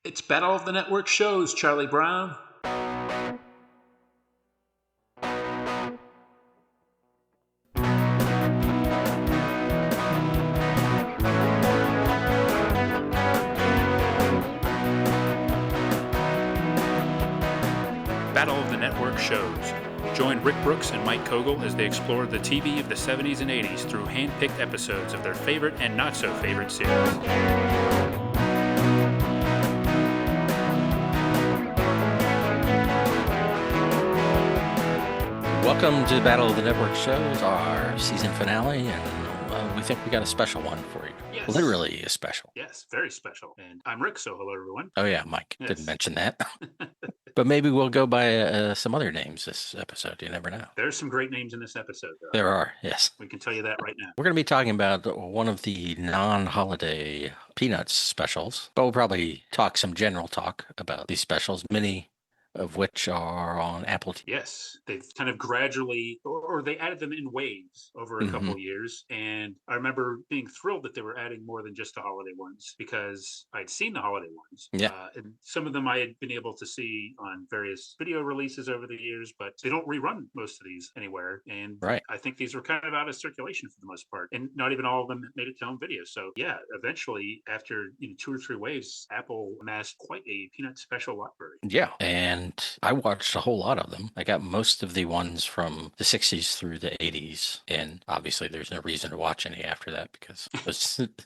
It's Battle of the Network shows, Charlie Brown. Battle of the Network shows. Join Rick Brooks and Mike Kogel as they explore the TV of the 70s and 80s through hand-picked episodes of their favorite and not-so-favorite series. Welcome to Battle of the Network shows, our season finale, and we think we got a special one for you. Yes. Literally a special. Yes, very special. And I'm Rick, so hello, everyone. Oh yeah, Mike. Yes. Didn't mention that. But maybe we'll go by some other names this episode. You never know. There's some great names in this episode, though. There are, yes. We can tell you that right now. We're going to be talking about one of the non-holiday Peanuts specials, but we'll probably talk some general talk about these specials, many of which are on Apple TV. Yes, they've kind of gradually, or they added them in waves over a couple of years. And I remember being thrilled that they were adding more than just the holiday ones because I'd seen the holiday ones. Yeah. And some of them I had been able to see on various video releases over the years, but they don't rerun most of these anywhere. And Right. I think these were kind of out of circulation for the most part. And not even all of them made it to home video. So yeah, eventually after 2 or 3 waves, Apple amassed quite a Peanut special library. Yeah. And I watched a whole lot of them. I got most of the ones from the 60s through the 80s. And obviously, there's no reason to watch any after that because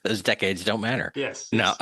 those decades don't matter. Yes. No.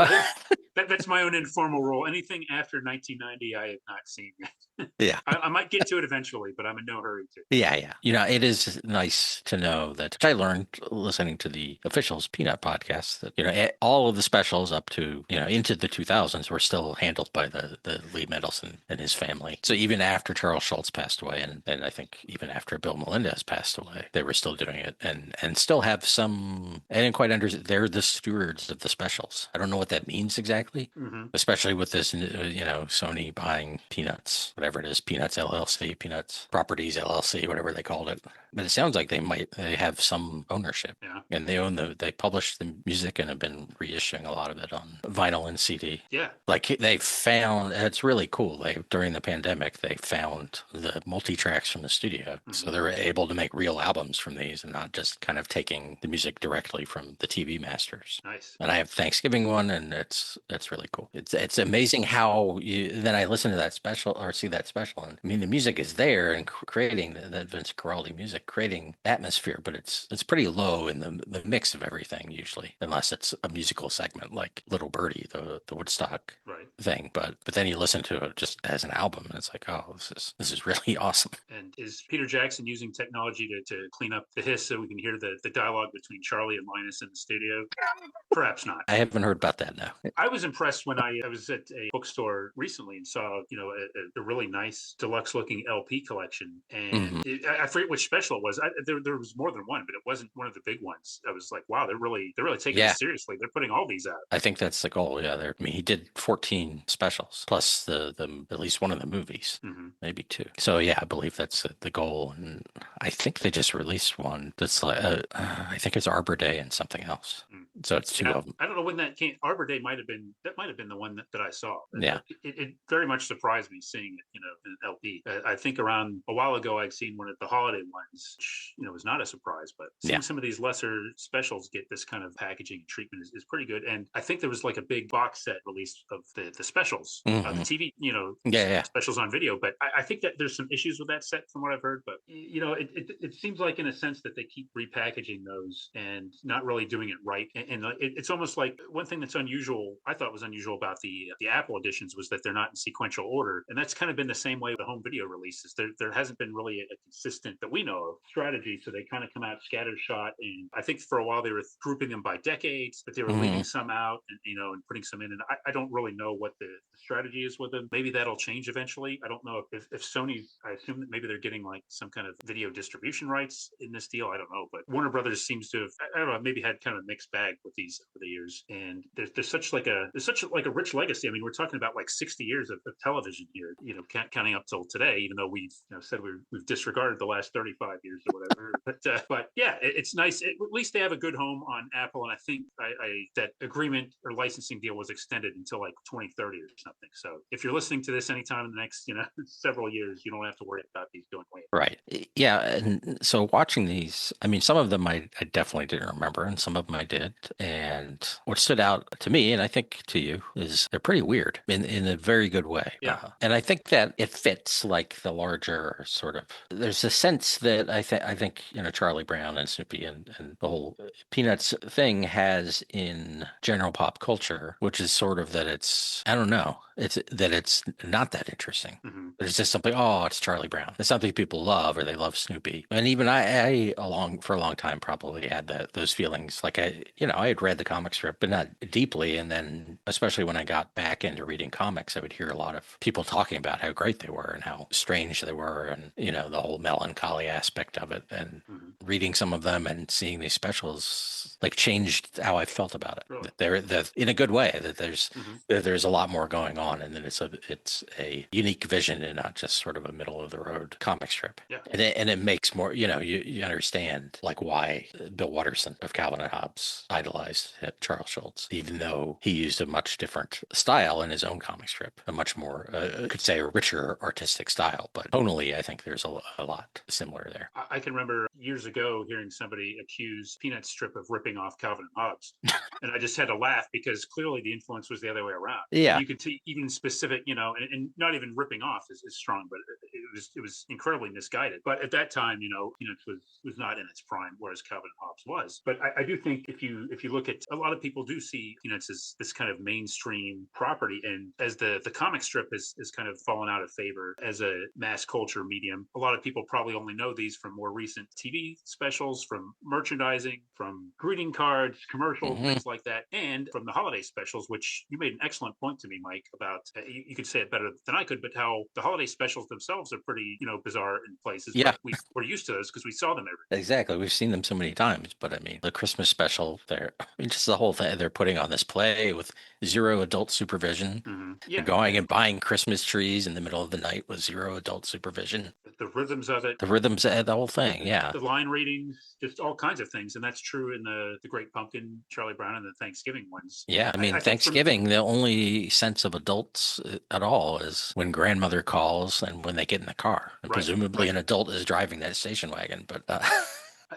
That's my own informal rule. Anything after 1990, I have not seen yet. Yeah. I might get to it eventually, but I'm in no hurry to. Yeah. It is nice to know that I learned listening to the Officials Peanut podcast that, all of the specials up to, into the 2000s were still handled by the Lee Mendelson and his family. So even after Charles Schultz passed away, and I think even after Bill Melendez passed away, they were still doing it and still have some, I didn't quite understand, they're the stewards of the specials. I don't know what that means exactly, especially with this, Sony buying Peanuts, whatever it is, Peanuts LLC, Peanuts Properties LLC, whatever they called it. But it sounds like they have some ownership. Yeah. And they published the music and have been reissuing a lot of it on vinyl and CD. Yeah. Like they found, it's really cool. During the pandemic, they found the multi-tracks from the studio. So they were able to make real albums from these and not just kind of taking the music directly from the TV masters. Nice. And I have Thanksgiving one, and that's really cool. It's amazing how then I listen to that special or see that special, and I mean the music is there and creating that Vince Guaraldi music, creating atmosphere, but it's pretty low in the mix of everything usually, unless it's a musical segment like Little Birdie, the Woodstock thing. But then you listen to it just as an album, and it's like, oh, this is really awesome. And is Peter Jackson using technology to clean up the hiss so we can hear the dialogue between Charlie and Linus in the studio? Perhaps not. I haven't heard about that now. I was impressed when I was at a bookstore recently and saw, a really nice deluxe looking LP collection. And I forget which special it was. There was more than one, but it wasn't one of the big ones. I was like, wow, they're really taking this seriously. They're putting all these out. I think that's the goal. Yeah. He did 14 specials plus the at least one of the movies, maybe 2. So yeah, I believe that's the goal. And I think they just released one that's like, I think it's Arbor Day and something else. So it's 2 of them. I don't know when that came. Arbor Day might have been the one that I saw. Yeah. It very much surprised me seeing it, in LP. I think around a while ago I'd seen one of the holiday ones, which, was not a surprise, but seeing some of these lesser specials get this kind of packaging treatment is pretty good. And I think there was like a big box set release of the specials, the TV, specials on video. But I think that there's some issues with that set from what I've heard. But, it seems like in a sense that they keep repackaging those and not really doing it right. And it's almost like one thing that's unusual, I thought was unusual about the Apple editions was that they're not in sequential order. And that's kind of been the same way with the home video releases. There hasn't been really a consistent, that we know of, strategy. So they kind of come out scattershot. And I think for a while they were grouping them by decades, but they were leaving some out and, and putting some in. And I don't really know what the strategy is with them. Maybe that'll change eventually. I don't know if Sony, I assume that maybe they're getting like some kind of video distribution rights in this deal. I don't know. But Warner Brothers seems to have, I don't know, maybe had kind of a mixed bag with these over the years. And there's such like a there's such like a rich legacy. I mean, we're talking about like 60 years of television here, counting up till today, even though we've said we've disregarded the last 35 years or whatever. But yeah, it's nice. At least they have a good home on Apple, and I think that agreement or licensing deal was extended until like 2030 or something. So if you're listening to this anytime in the next several years, you don't have to worry about these going away. Right. Yeah. And so watching these, I mean, some of them I definitely didn't remember, and some of them I did. And what stood out to me, and I think to you, is they're pretty weird in a very good way. Yeah. And I think that it fits like the larger sort of, there's a sense that I think, Charlie Brown and Snoopy and the whole Peanuts thing has in general pop culture, which is sort of that it's, I don't know, it's not that interesting. Mm-hmm. It's just something, oh, it's Charlie Brown. It's something people love, or they love Snoopy. And even I for a long time probably had those feelings. Like I had read the comic strip, but not deeply. And then especially when I got back into reading comics, I would hear a lot of people talking about how great they were and how strange they were, and the whole melancholy aspect of it. And reading some of them and seeing these specials like changed how I felt about it. Really? That they're in a good way. That there's a lot more going on, and then it's a unique vision and not just sort of a middle of the road comic strip. Yeah. And it makes more, you understand like why Bill Watterson of Calvin and Hobbes idolized Charles Schulz, even though he used a much different style in his own comic strip, a much more, I could say, a richer artistic style. But tonally, I think there's a lot similar there. I can remember years ago hearing somebody accuse Peanut strip of ripping off Calvin and Hobbes. And I just had to laugh because clearly the influence was the other way around. Yeah. You could see even specific, and not even ripping off is strong, but it was incredibly misguided. But at that time, Peanuts was not in its prime, whereas Calvin and Hobbes was. But I do think if you look at, a lot of people do see Peanuts as this kind of mainstream property, and as the comic strip is kind of fallen out of favor as a mass culture medium. A lot of people probably only know these from more recent TV specials, from merchandising, from greeting cards, commercials, things like that, and from the holiday specials, which you made an excellent point to me, Mike, about, you could say it better than I could, but how the holiday specials themselves are pretty, bizarre in places. Yeah. But we're used to those because we saw them every. Exactly. We've seen them so many times, but I mean, the Christmas special, just the whole thing, they're putting on this play with zero adult supervision. Yeah. Going and buying Christmas trees in the middle of the night with zero adult supervision. The rhythms of it. The rhythms, the whole thing, yeah. The line readings, just all kinds of things. And that's true in the Great Pumpkin, Charlie Brown, and the Thanksgiving ones. Yeah, I mean, Thanksgiving, the only sense of adults at all is when grandmother calls and when they get in the car. And presumably an adult is driving that station wagon, but...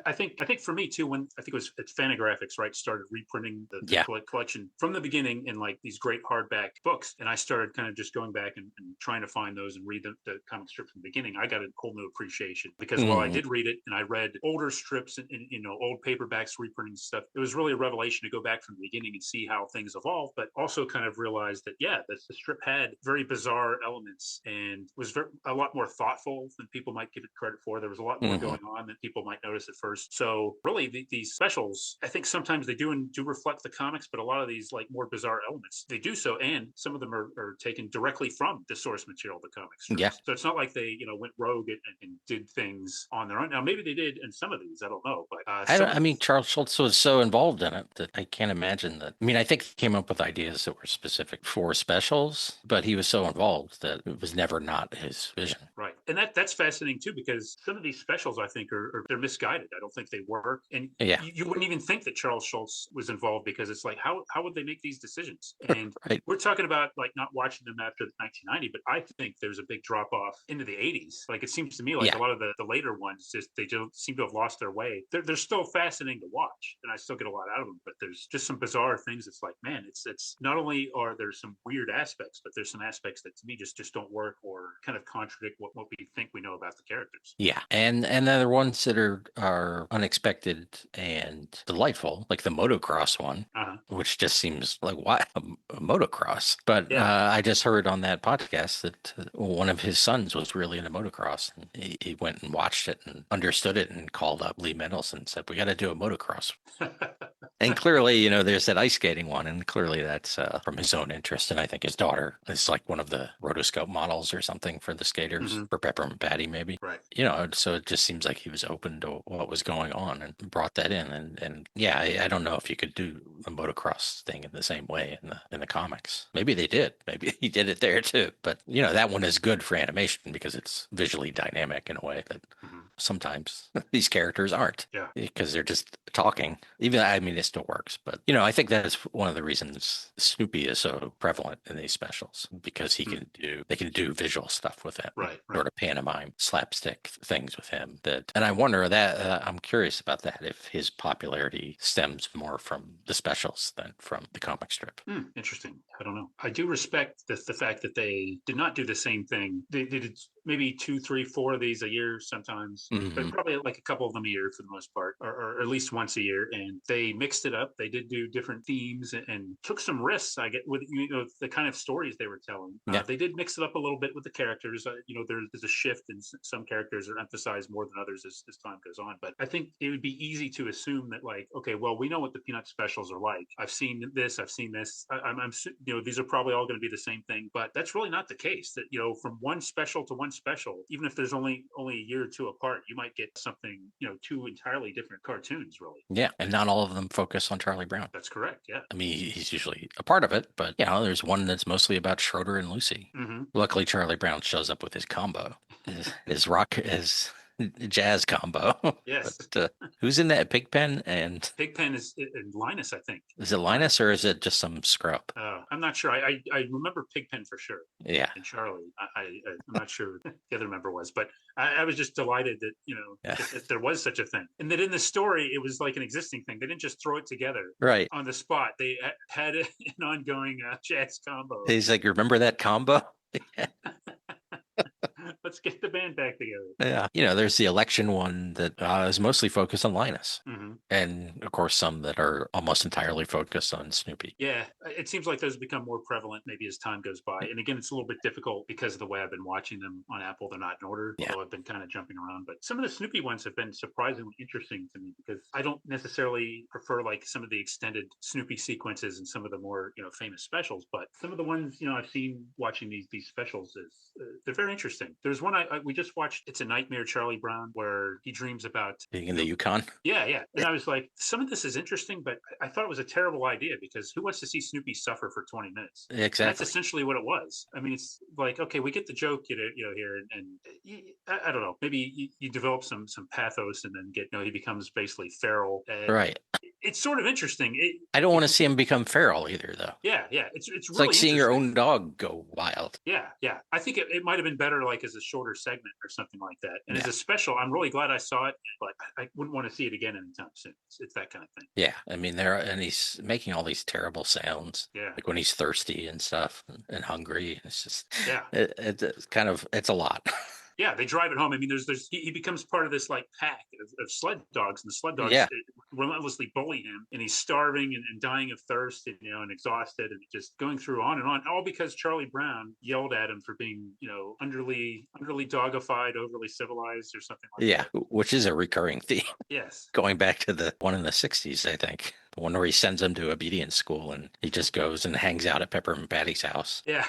I think for me too, when I think it was at Fantagraphics, right, started reprinting the collection from the beginning in like these great hardback books, and I started kind of just going back and trying to find those and read the comic strips from the beginning. I got a whole new appreciation because while I did read it and I read older strips and old paperbacks reprinting stuff, it was really a revelation to go back from the beginning and see how things evolved, but also kind of realize that the strip had very bizarre elements and was a lot more thoughtful than people might give it credit for. There was a lot more going on that people might notice at first. So really these specials, I think sometimes they do reflect the comics, but a lot of these like more bizarre elements, they do so. And some of them are taken directly from the source material of the comics. Yeah. So it's not like they, went rogue and did things on their own. Now, maybe they did in some of these, I don't know, but I mean, Charles Schulz was so involved in it that I can't imagine that. I mean, I think he came up with ideas that were specific for specials, but he was so involved that it was never not his vision. Right. And that's fascinating too, because some of these specials I think they're misguided. I don't think they work. And you wouldn't even think that Charles Schulz was involved, because it's like, how would they make these decisions? And we're talking about like not watching them after 1990, but I think there's a big drop off into the 80s. Like it seems to me like a lot of the later ones, they don't seem to have lost their way. They're still fascinating to watch, and I still get a lot out of them, but there's just some bizarre things. It's like, man, it's not only are there some weird aspects, but there's some aspects that to me just don't work or kind of contradict what we think we know about the characters. Yeah. And then there are ones that are unexpected and delightful, like the motocross one, which just seems like, what, a motocross? But I just heard on that podcast that one of his sons was really into motocross. And he went and watched it and understood it and called up Lee Mendelsohn and said, we got to do a motocross. And clearly, you know, there's that ice skating one, and clearly that's from his own interest. And I think his daughter is like one of the rotoscope models or something for the skaters, for Peppermint Patty, maybe. Right. You know, so it just seems like he was open to what was going on and brought that in. And yeah, I don't know if you could do the motocross thing in the same way in the comics. Maybe they did. Maybe he did it there too. But you know, that one is good for animation because it's visually dynamic in a way that sometimes these characters aren't. Yeah. Because they're just talking. Even, I mean, it still works. But, you know, I think that's one of the reasons Snoopy is so prevalent in these specials, because they can do visual stuff with him. Right. Sort of pantomime slapstick things with him. And I wonder that, I'm curious about that, if his popularity stems more from the specials than from the comic strip. Interesting. I don't know. I do respect the fact that they did not do the same thing. They did maybe 2, 3, 4 of these a year sometimes, but probably like a couple of them a year for the most part, or at least once a year. And they mixed it up. They did do different themes and took some risks, I get, with, you know, the kind of stories they were telling. They did mix it up a little bit with the characters. You know, there's a shift, and some characters are emphasized more than others as time goes on. But I think it would be easy to assume that, like, okay, well, we know what the Peanut specials are like. I've seen this. I'm you know, these are probably all going to be the same thing, but that's really not the case. That, you know, from one special to one special, even if there's only a year or two apart, you might get something, you know, 2 entirely different cartoons, really. Yeah, and not all of them focus on Charlie Brown. That's correct. Yeah. I mean, he's usually a part of it, but you know, there's one that's mostly about Schroeder and Lucy. Luckily, Charlie Brown shows up with his combo, his jazz combo. Yes. But, who's in that? Pigpen and Pigpen is Linus, I think. Is it Linus or is it just some scrub? I'm not sure. I remember Pigpen for sure. Yeah. And Charlie, I'm not sure who the other member was, but I was just delighted that, you know, that there was such a thing, and that in the story it was like an existing thing. They didn't just throw it together on the spot. They had an ongoing jazz combo. He's like, remember that combo? Let's get the band back together. Yeah. You know, there's the election one that is mostly focused on Linus. And of course, some that are almost entirely focused on Snoopy. Yeah. It seems like those become more prevalent maybe as time goes by. And again, it's a little bit difficult because of the way I've been watching them on Apple. They're not in order, although I've been kind of jumping around. But some of the Snoopy ones have been surprisingly interesting to me, because I don't necessarily prefer like some of the extended Snoopy sequences and some of the more, you know, famous specials. But some of the ones, you know, I've seen watching these specials is they're very interesting. There's one we just watched. It's a Nightmare Charlie Brown, where he dreams about being in the Yukon. Yeah. And I was like, some of this is interesting, but I thought it was a terrible idea, because who wants to see Snoopy suffer for 20 minutes? Exactly. And that's essentially what it was. I mean, it's like, okay, we get the joke, you know, here, and I don't know, maybe you develop some pathos, and then get, you know, he becomes basically feral. Right. It's sort of interesting. I don't want to see him become feral either, though. Yeah. It's really like seeing your own dog go wild. Yeah. I think it might have been better like as a shorter segment or something like that. And as a special, I'm really glad I saw it, but I wouldn't want to see it again anytime soon. It's that kind of thing. Yeah. I mean, and he's making all these terrible sounds. Yeah. Like when he's thirsty and stuff and hungry. It's just, it's kind of, it's a lot. Yeah, they drive it home. I mean, he becomes part of this like pack of sled dogs, and the sled dogs relentlessly bully him, and he's starving and dying of thirst, and, you know, and exhausted, and just going through on and on, all because Charlie Brown yelled at him for being, you know, underly dogified, overly civilized, or something like that. Yeah, which is a recurring theme. Yes. Going back to the one in the 60s, I think. The one where he sends him to obedience school, and he just goes and hangs out at Peppermint Patty's house. Yeah.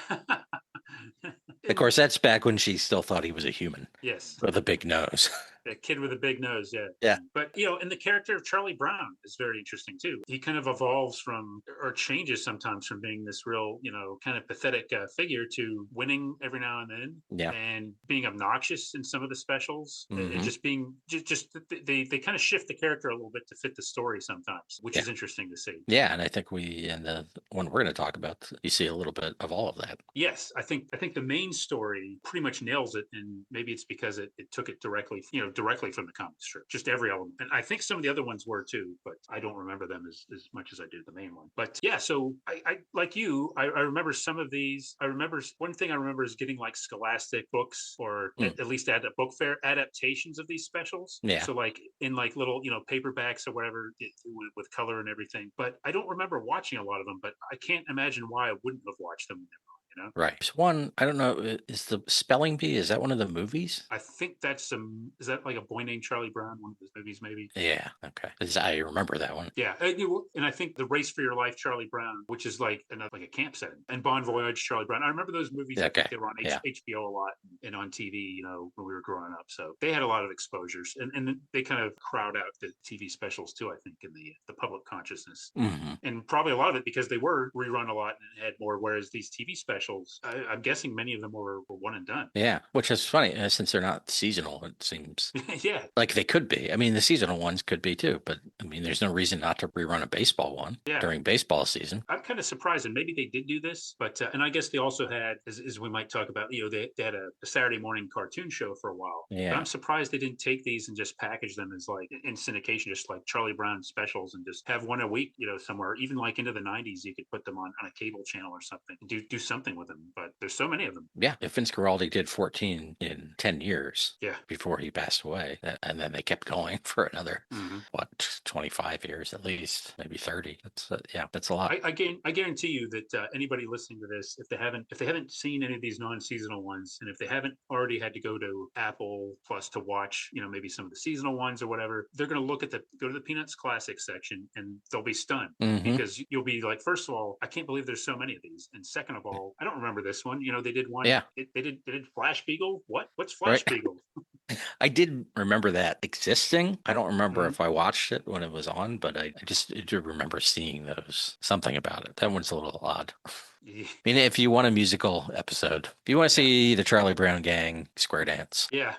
Of course, that's back when she still thought he was a human. Yes. With a big nose. A kid with a big nose, yeah. But, you know, and the character of Charlie Brown is very interesting too. He kind of evolves from, or changes sometimes from being this real, you know, kind of pathetic figure to winning every now and then, and being obnoxious in some of the specials, and just being just they kind of shift the character a little bit to fit the story sometimes, which is interesting to see. Yeah, and I think in the one we're going to talk about, you see a little bit of all of that. Yes, I think the main story pretty much nails it, and maybe it's because it took it directly, you know, directly from the comic strip, just every element. And I think some of the other ones were too, but I don't remember them as much as I did the main one. But yeah, so I like you, I remember some of these. I remember one thing I remember is getting like Scholastic books, or at least at a book fair, adaptations of these specials. Yeah. So like in like little, you know, paperbacks or whatever, with color and everything. But I don't remember watching a lot of them, but I can't imagine why I wouldn't have watched them. Right. There's one, I don't know, is the Spelling Bee, is that one of the movies? I think that's is that like A Boy Named Charlie Brown, one of those movies, maybe? Yeah. Okay. I remember that one. Yeah, and I think The Race for Your Life, Charlie Brown, which is like another like a camp setting, and Bon Voyage, Charlie Brown. I remember those movies. I think Okay. they were on Yeah. HBO a lot and on TV, when we were growing up. So they had a lot of exposures, and they kind of crowd out the TV specials too. I think in the public consciousness, and probably a lot of it because they were rerun a lot and had more. Whereas these TV specials, I'm guessing many of them were one and done. Yeah, which is funny since they're not seasonal. It seems Yeah, like they could be. I mean, the seasonal ones could be too, but I mean, there's no reason not to rerun a baseball one yeah. during baseball season. I'm kind of surprised, and maybe they did do this, but and I guess they also had, as we might talk about, they had a Saturday morning cartoon show for a while. But Yeah. I'm surprised they didn't take these and just package them as like in syndication, just like Charlie Brown specials, and just have one a week, somewhere. Even like into the '90s, you could put them on a cable channel or something, and do something with them. But there's so many of them. Yeah, if Vince Guaraldi did 14 in 10 years Yeah. before he passed away, and then they kept going for another, Mm-hmm. 25 years at least, maybe 30. That's a lot. I guarantee you that anybody listening to this, if they haven't seen any of these non-seasonal ones, and if they haven't already had to go to Apple Plus to watch, maybe some of the seasonal ones or whatever, they're going to go to the Peanuts Classic section, and they'll be stunned because you'll be like, first of all, I can't believe there's so many of these, and second of all, I don't remember this one. They did one. Yeah. They did Flash Beagle. What's Flash Beagle? I did remember that existing. I don't remember if I watched it when it was on, but I do remember seeing those. Something about it. That one's a little odd. Yeah. I mean, if you want a musical episode, if you want to see the Charlie Brown Gang square dance, Yeah,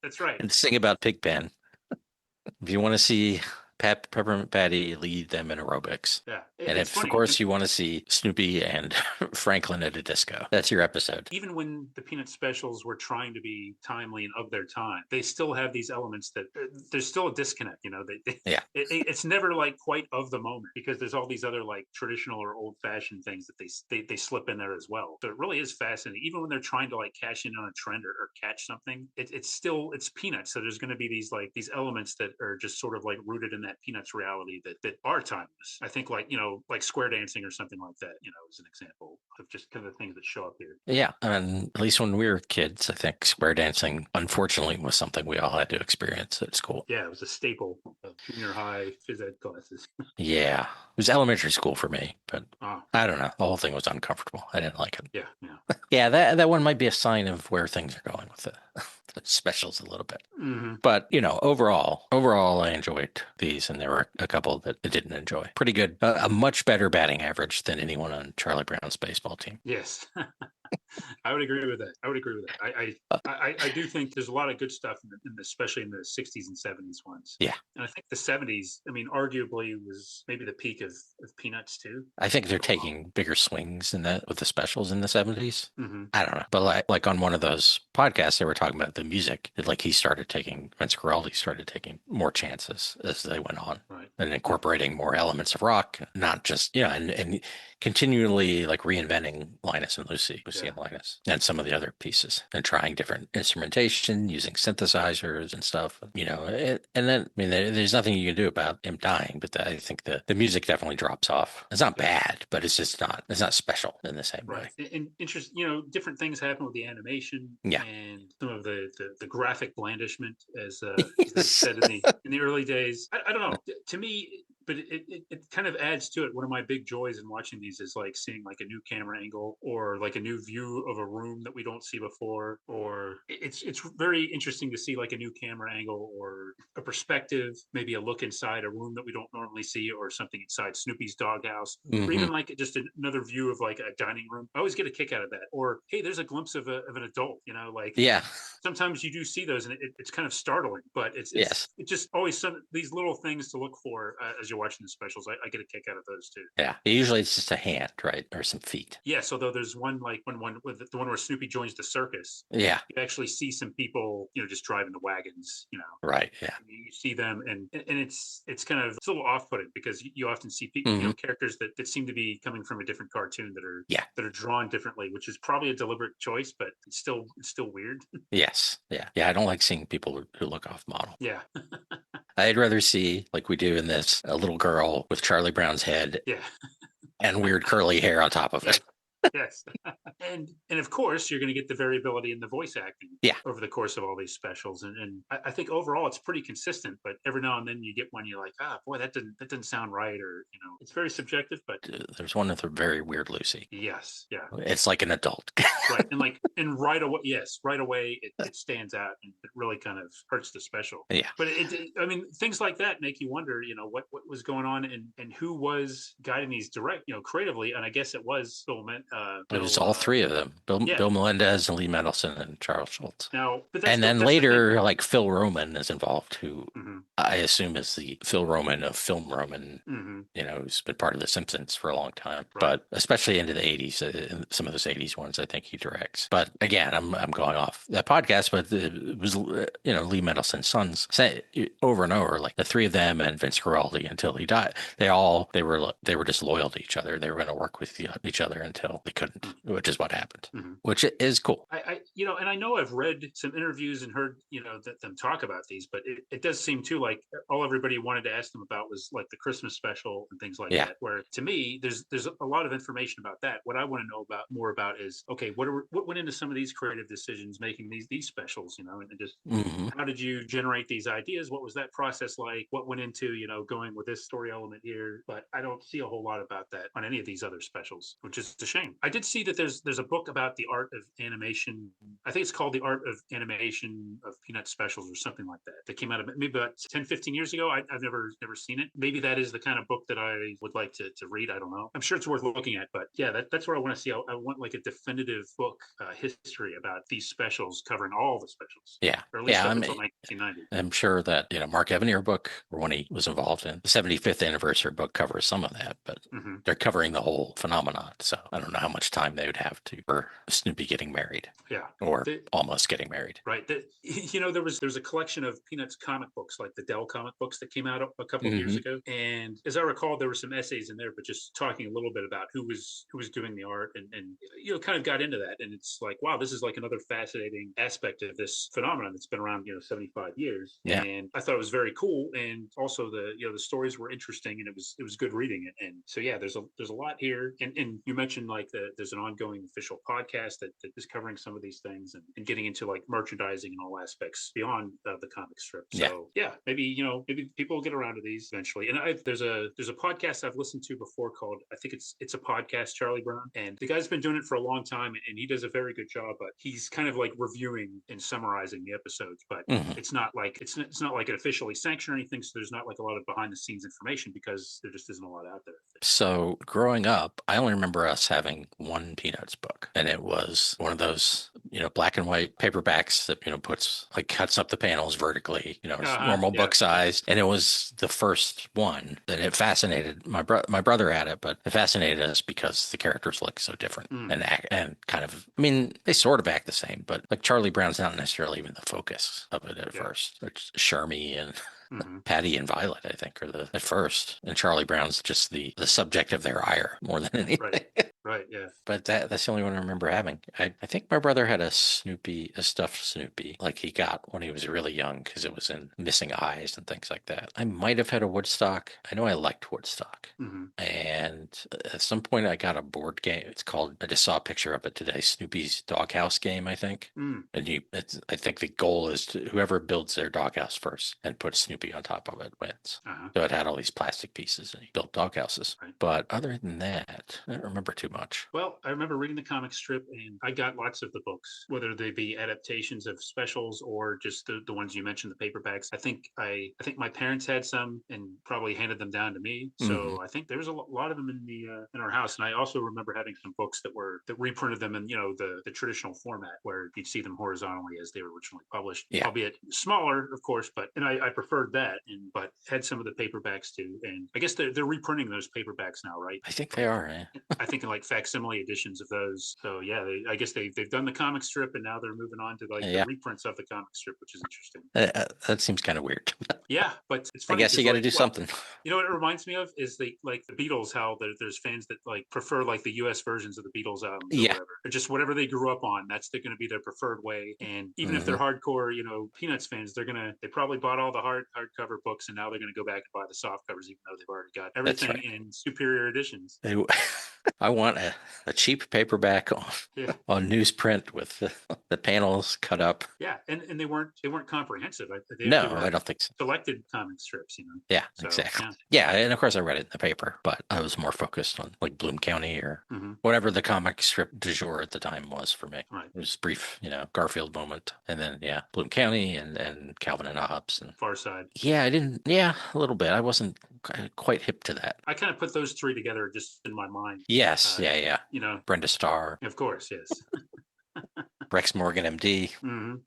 that's right, and sing about Pigpen, if you want to see Peppermint Patty lead them in aerobics. Yeah. And if, of course, you want to see Snoopy and Franklin at a disco, that's your episode. Even when the Peanut specials were trying to be timely and of their time, they still have these elements that there's still a disconnect. Yeah. It's never like quite of the moment because there's all these other like traditional or old fashioned things that they slip in there as well. So it really is fascinating. Even when they're trying to like cash in on a trend or catch something, it's Peanuts. So there's going to be these elements that are just sort of like rooted in that Peanuts reality that are timeless. I think like square dancing or something like that, is an example of just kind of the things that show up here. Yeah. And at least when we were kids, I think square dancing, unfortunately, was something we all had to experience at school. Yeah, it was a staple of junior high phys ed classes. Yeah. It was elementary school for me, but I don't know. The whole thing was uncomfortable. I didn't like it. Yeah. Yeah, that one might be a sign of where things are going with the specials a little bit. Mm-hmm. But, overall, I enjoyed these, and there were a couple that I didn't enjoy. Pretty good. A much better batting average than anyone on Charlie Brown's baseball team. Yes. I would agree with that. I do think there's a lot of good stuff, especially in the 60s and 70s ones. Yeah. And I think the 70s, arguably was maybe the peak of Peanuts too. I think they're taking bigger swings in that with the specials in the 70s. Mm-hmm. I don't know. But like on one of those podcasts, they were talking about the music. Like Vince Guaraldi started taking more chances as they went on. Right. And incorporating more elements of rock, not just, and continually like reinventing Linus and Lucy and Linus and some of the other pieces and trying different instrumentation, using synthesizers and stuff, and then, there's nothing you can do about him dying, but I think the music definitely drops off. It's not bad, but it's not special in the same way. And different things happen with the animation and some of the graphic blandishment as they said in the early days. I don't know. To me, but it kind of adds to it. One of my big joys in watching these is like seeing like a new camera angle or like a new view of a room that we don't see before, or it's very interesting to see like a new camera angle or a perspective, maybe a look inside a room that we don't normally see, or something inside Snoopy's doghouse, or even like just another view of like a dining room. I always get a kick out of that. Or hey, there's a glimpse of an adult, sometimes you do see those and it's kind of startling, but it's just always these little things to look for as you're watching the specials. I get a kick out of those too. Yeah, usually it's just a hand, right, or some feet. Yes, although there's one like one with the one where Snoopy joins the circus. Yeah, you actually see some people, just driving the wagons. Right. Yeah, you see them, and it's kind of a little off-putting because you often see people, characters that seem to be coming from a different cartoon that are drawn differently, which is probably a deliberate choice, but it's still weird. Yes. Yeah. I don't like seeing people who look off model. Yeah. I'd rather see, like we do in this, a little girl with Charlie Brown's head and weird curly hair on top of it. Yes. And of course you're going to get the variability in the voice acting Yeah. over the course of all these specials. And I think overall it's pretty consistent, but every now and then you get one you're like, ah, boy, that didn't sound right, or it's very subjective. But There's one with a very weird Lucy. yes, yeah. It's like an adult. Right. And right away, yes, right away it stands out, and it really kind of hurts the special. Yeah. But I mean, things like that make you wonder, what was going on, and who was guiding these creatively. And I guess it was It was all three of them: yeah. Bill Melendez and Lee Mendelson and Charles Schultz. Now, but And then that's the thing. later, like Phil Roman is involved, who Hmm. I assume is the Phil Roman of Film Roman, Hmm. who's been part of The Simpsons for a long time, Right. but especially into the 80s, some of those 80s ones, I think he directs. But again, I'm going off that podcast, but it was, Lee Mendelson's sons say over and over, like the three of them and Vince Guaraldi until he died. They were just loyal to each other. They were going to work with each other until they couldn't, which is what happened, which is cool. And I know I've read some interviews and heard, them talk about these, but it does seem too like all everybody wanted to ask them about was like the Christmas special and things like that, where to me, there's a lot of information about that. What I want to know more about is, okay, what went into some of these creative decisions making these specials, and just how did you generate these ideas? What was that process like? What went into, going with this story element here? But I don't see a whole lot about that on any of these other specials, which is a shame. I did see that there's a book about the art of animation. I think it's called The Art of Animation of Peanut Specials or something like that came out of maybe about 10, 15 years ago. I've never seen it. Maybe that is the kind of book that I would like to read. I don't know. I'm sure it's worth looking at, but yeah, that's what I want to see. I want like a definitive book history about these specials, covering all the specials. Yeah. Or at least up until 1990. I'm sure that, Mark Evanier book, or when he was involved in the 75th anniversary book, covers some of that, but they're covering the whole phenomenon. So I don't know how much time they would have for Snoopy getting married. Yeah. Or almost getting married. Right. There's a collection of Peanuts comic books, like the Dell comic books that came out a couple of years ago. And as I recall, there were some essays in there, but just talking a little bit about who was doing the art, and kind of got into that. And it's like, wow, this is like another fascinating aspect of this phenomenon that's been around, 75 years. Yeah. And I thought it was very cool. And also the stories were interesting, and it was good reading it. And so, yeah, there's a lot here. And you mentioned like there's an ongoing official podcast that is covering some of these things, and getting into like merchandising and all aspects beyond the comic strip. So maybe people will get around to these eventually. And there's a podcast I've listened to before called, I think it's a podcast, Charlie Brown, and the guy's been doing it for a long time, and he does a very good job. But he's kind of like reviewing and summarizing the episodes, but it's not like it officially sanctioned or anything. So there's not like a lot of behind the scenes information, because there just isn't a lot out there. So growing up, I only remember us having one Peanuts book, and it was one of those, black and white paperbacks that, cuts up the panels vertically, normal book size. And it was the first one that it fascinated my brother had it, but it fascinated us because the characters look so different and kind of, they sort of act the same, but like Charlie Brown's not necessarily even the focus of it at first. It's Shermie and Patty and Violet, I think, are at first, and Charlie Brown's just the subject of their ire more than anything. Right. Yeah. But that's the only one I remember having. I think my brother had a stuffed Snoopy, like he got when he was really young, because it was in Missing Eyes and things like that. I might have had a Woodstock. I know I liked Woodstock. And at some point I got a board game. It's called, I just saw a picture of it today, Snoopy's Doghouse game, I think. And I think the goal is to whoever builds their doghouse first and puts Snoopy on top of it wins. So it had all these plastic pieces, and he built doghouses. But other than that, I don't remember too much. Well, I remember reading the comic strip, and I got lots of the books, whether they be adaptations of specials or just the ones you mentioned, the paperbacks. I think my parents had some and probably handed them down to me. So I think there's a lot of them in our house. And I also remember having some books that reprinted them in the traditional format, where you'd see them horizontally as they were originally published, albeit smaller, of course. But I preferred that, but had some of the paperbacks too. And I guess they're reprinting those paperbacks now, right? I think they are. I think in like facsimile editions of those. So yeah, I guess they've done the comic strip, and now they're moving on to like the reprints of the comic strip, which is interesting. That seems kind of weird. Yeah, but it's funny. I guess you got to do something. You know what it reminds me of is the Beatles, how there's fans that like prefer like the U.S. versions of the Beatles albums, or whatever, or just whatever they grew up on. That's going to be their preferred way. And even if they're hardcore, Peanuts fans, they probably bought all the hardcover books, and now they're going to go back and buy the soft covers, even though they've already got everything in superior editions. I want want a cheap paperback Yeah. on newsprint with the panels cut up. Yeah, and they weren't comprehensive. They No, were I don't think so. selected comic strips, you know. Yeah, So exactly. yeah. Yeah, and of course I read it in the paper, but I was more focused on like Bloom County or whatever the comic strip du jour at the time was for me. Right. It was brief, Garfield moment, and then Bloom County and Calvin and Hobbes and Far Side. yeah, I didn't. Yeah, a little bit. I wasn't quite hip to that. I kind of put those three together just in my mind. Yes, yeah. You know, Brenda Starr, of course, yes. Rex Morgan, MD.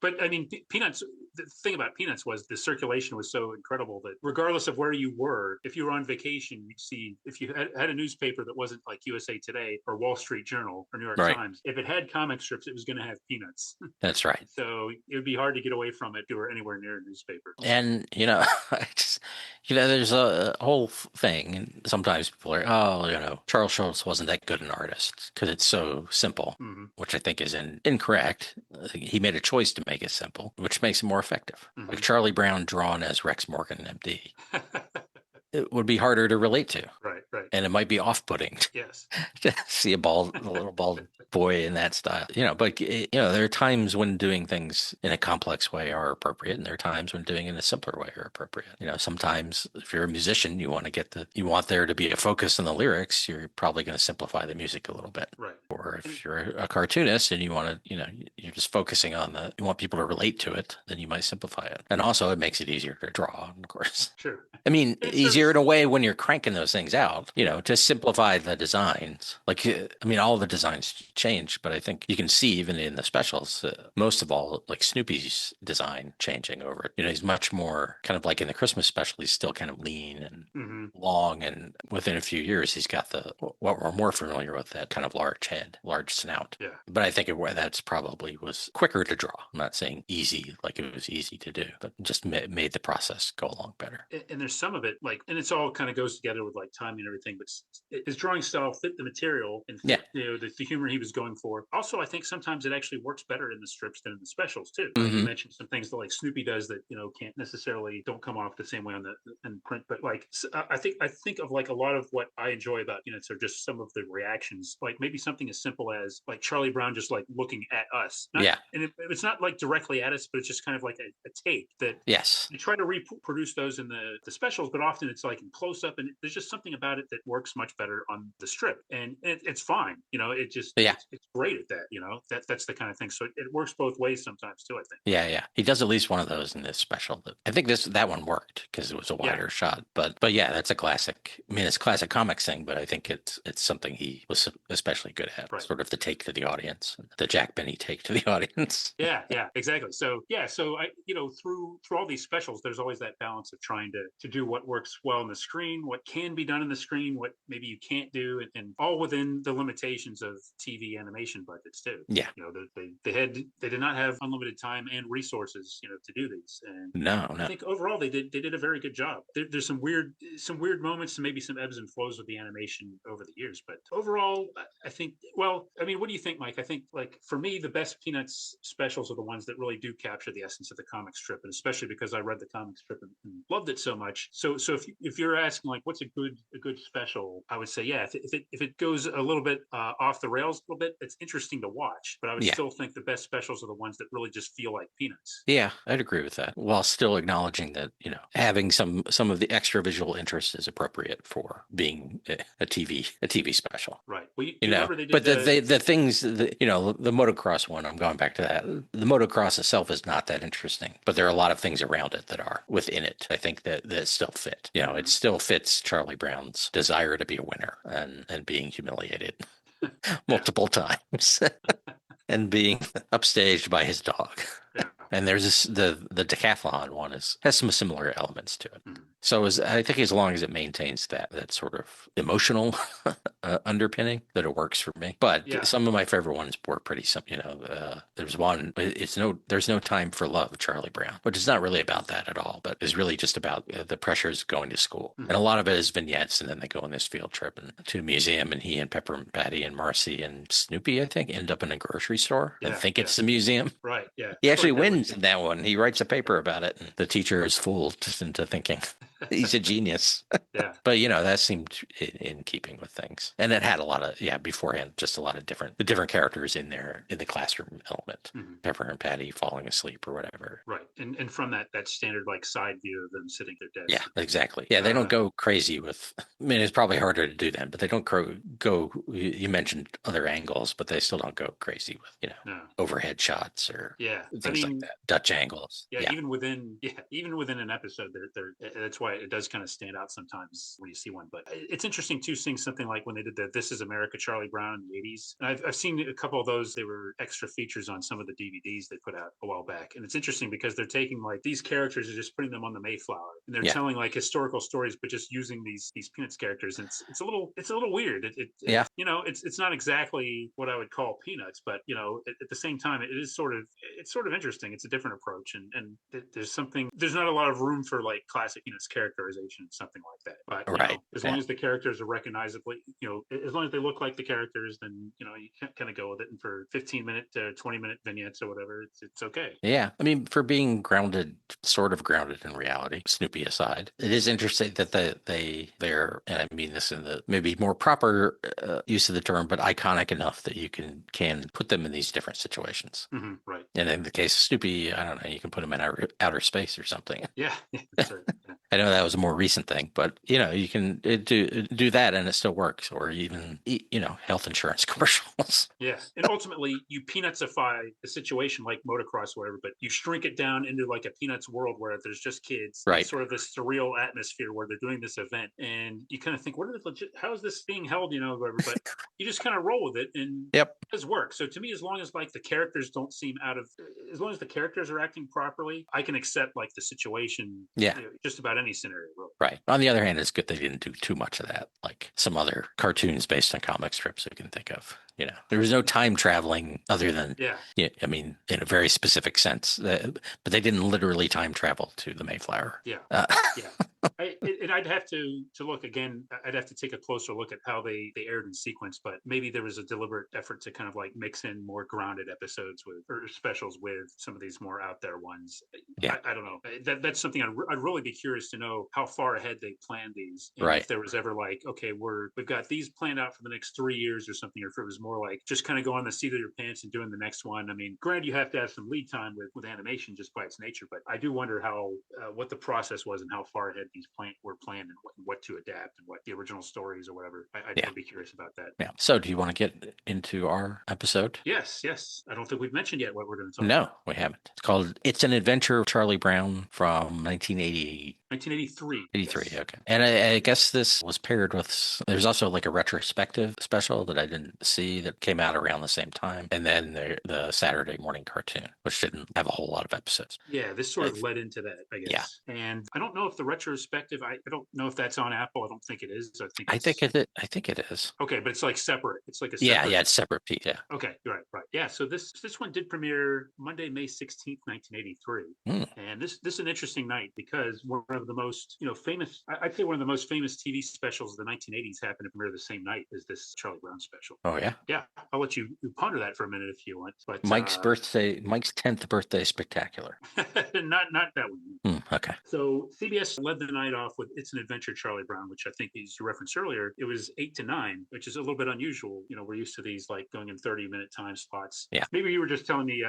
But I mean, Peanuts. The thing about Peanuts was the circulation was so incredible that regardless of where you were, if you were on vacation, you'd see if you had a newspaper that wasn't like USA Today or Wall Street Journal or New York Times, if it had comic strips, it was going to have Peanuts. That's right. So it would be hard to get away from it if you were anywhere near a newspaper. And I just, there's a whole thing, and sometimes people are, Charles Schulz wasn't that good an artist because it's so simple, which I think is incorrect. He made a choice to make it simple, which makes it more effective. Like Charlie Brown drawn as Rex Morgan, MD. It would be harder to relate to. Right. And it might be off-putting. Yes. To see a little bald boy in that style. But there are times when doing things in a complex way are appropriate, and there are times when doing it in a simpler way are appropriate. Sometimes if you're a musician, you want there to be a focus on the lyrics, you're probably going to simplify the music a little bit. Right. Or if you're a cartoonist and you want to, you're just focusing on you want people to relate to it, then you might simplify it. And also it makes it easier to draw, of course. Sure. I mean, easier in a way when you're cranking those things out, to simplify the designs. Like, I mean, all the designs change, but I think you can see even in the specials, most of all, like Snoopy's design changing over it. He's much more kind of like in the Christmas special, he's still kind of lean and long. And within a few years, he's got what we're more familiar with, that kind of large head, large snout. Yeah. But I think that's probably was quicker to draw. I'm not saying easy, like it was easy to do, but just made the process go along better. And there's some of it and it's all kind of goes together with like timing and everything, but his drawing style fit the material and fit, the humor he was going for. Also, I think sometimes it actually works better in the strips than in the specials too. You mentioned some things that like Snoopy does that don't come off the same way in print, but like I think of like a lot of what I enjoy about Peanuts are just some of the reactions, like maybe something as simple as like Charlie Brown just like looking at us. And it's not like directly at us, but it's just kind of like a take that you try to reproduce those in the specials, but often it's like in close up, and there's just something about it that works much better on the strip, and it's fine. It just it's great at that. That's the kind of thing. So it works both ways sometimes too, I think. Yeah. He does at least one of those in this special. I think that one worked because it was a wider shot. But yeah, that's a classic. I mean, it's a classic comics thing, but I think it's something he was especially good at. Right. Sort of the take to the audience, the Jack Benny take to the audience. Yeah, exactly. So I through all these specials, there's always that balance of trying to do what works well on the screen, what can be done in the screen, what maybe you can't do, and all within the limitations of TV animation budgets too. Yeah, they did not have unlimited time and resources, to do these. And no. I think overall they did a very good job. There's some weird moments and maybe some ebbs and flows with the animation over the years, but overall, I think. Well, I mean, what do you think, Mike? I think like for me, the best Peanuts specials are the ones that really do capture the essence of the comic strip, and especially because I read the comic strip and loved it so much. So if you're asking like what's a good special, I would say if it goes a little bit off the rails a little bit, it's interesting to watch, but I would still think the best specials are the ones that really just feel like Peanuts. Yeah, I'd agree with that, while still acknowledging that having some of the extra visual interest is appropriate for being a TV special. Right. Well, you remember they did the things the motocross one, I'm going back to that. The motocross itself is not that interesting, but there are a lot of things around it that are within it. I think that still fit. It still fits Charlie Brown's desire to be a winner and being humiliated multiple times and being upstaged by his dog. Yeah. And there's the decathlon one has some similar elements to it. So I think as long as it maintains that sort of emotional underpinning, that it works for me. But some of my favorite ones were pretty simple. There's one. There's no time for love, Charlie Brown, which is not really about that at all, but is really just about the pressures going to school. And a lot of it is vignettes, and then they go on this field trip to a museum, and he and Pepper and Patty and Marcy and Snoopy, I think, end up in a grocery store and think it's the museum. Right. Yeah. He actually wins in that one. He writes a paper about it, and the teacher is fooled into thinking He's a genius. Yeah. But that seemed in keeping with things, and it had a lot of beforehand, just a lot of different characters in there in the classroom element. Mhm. Pepper and Patty falling asleep or whatever. Right. And from that standard like side view of them sitting at their Yeah, desk. exactly. Yeah, they don't go crazy with. I mean, it's probably harder to do that, but they don't go. You mentioned other angles, but they still don't go crazy with No. overhead shots or Yeah. things like that. Dutch angles. Yeah, even within an episode, that's why it does kind of stand out sometimes when you see one. But it's interesting too, seeing something like when they did the "This Is America" Charlie Brown in the '80s. And I've seen a couple of those. They were extra features on some of the DVDs they put out a while back, and it's interesting because they're taking like these characters and just putting them on the Mayflower, and they're telling like historical stories, but just using these Peanuts characters. And it's a little weird. It's not exactly what I would call Peanuts, but at the same time, it's sort of interesting. It's a different approach, and there's not a lot of room for like classic characterization, something like that. But as long as the characters are recognizably, as long as they look like the characters, then you kind of go with it. And for 15-minute to 20-minute vignettes or whatever, it's okay. Yeah, I mean, for being sort of grounded in reality, Snoopy aside, it is interesting that they're, and I mean this in the maybe more proper use of the term, but iconic enough that you can put them in these different situations. Mm-hmm, right. And in the case of Snoopy, I don't know, you can put him in outer space or something. Yeah, that's right. Yeah. I know that was a more recent thing, but you can do that and it still works, or even health insurance commercials. Yeah, and ultimately you peanutsify a situation like motocross or whatever, but you shrink it down into like a Peanuts world where there's just kids, right? Sort of this surreal atmosphere where they're doing this event, and you kind of think, how is this being held, whatever. But you just kind of roll with it, and yep, it does work. So to me, as long as like the characters don't seem as long as the characters are acting properly, I can accept like the situation. Yeah, just about any scenario, really. Right. On the other hand, it's good they didn't do too much of that, like some other cartoons based on comic strips you can think of. There was no time traveling other than, I mean, in a very specific sense, but they didn't literally time travel to the Mayflower. Yeah. Yeah. I'd have to look again. I'd have to take a closer look at how they aired in sequence, but maybe there was a deliberate effort to kind of like mix in more grounded episodes or specials with some of these more out there ones. Yeah. I don't know. That's something I'd really be curious to know how far ahead they planned these. And right. If there was ever like, okay, we've got these planned out for the next 3 years or something, or if it was more like just kind of go on the seat of your pants and doing the next one. I mean, granted, you have to have some lead time with animation just by its nature, but I do wonder how what the process was and how far ahead these were planned and what to adapt and what the original stories or whatever. I'd be curious about that. Yeah. So do you want to get into our episode? Yes. I don't think we've mentioned yet what we're going to talk about. No, we haven't. It's called It's an Adventure of Charlie Brown from 1988. 1983. 83, yes. Okay. And I guess this was paired with, there's also like a retrospective special that I didn't see that came out around the same time. And then the Saturday morning cartoon, which didn't have a whole lot of episodes. Yeah, this sort of led into that, I guess. Yeah. And I don't know if the retrospective, I don't know if that's on Apple. I don't think it is. I think it is. Okay, but it's like separate. It's like a separate. Yeah, it's separate piece. Yeah. Okay, right. Yeah, so this one did premiere Monday, May 16th, 1983. And this is an interesting night because one of the most, famous, I'd say one of the most famous TV specials of the 1980s happened to premiere the same night as this Charlie Brown special. Oh, yeah? Yeah, I'll let you ponder that for a minute if you want. But Mike's 10th birthday spectacular. not that one. Okay. So CBS led the night off with It's an Adventure, Charlie Brown, which I think, as you referenced earlier, it was 8 to 9, which is a little bit unusual. We're used to these like going in 30-minute time slots. Yeah. Maybe you were just telling me,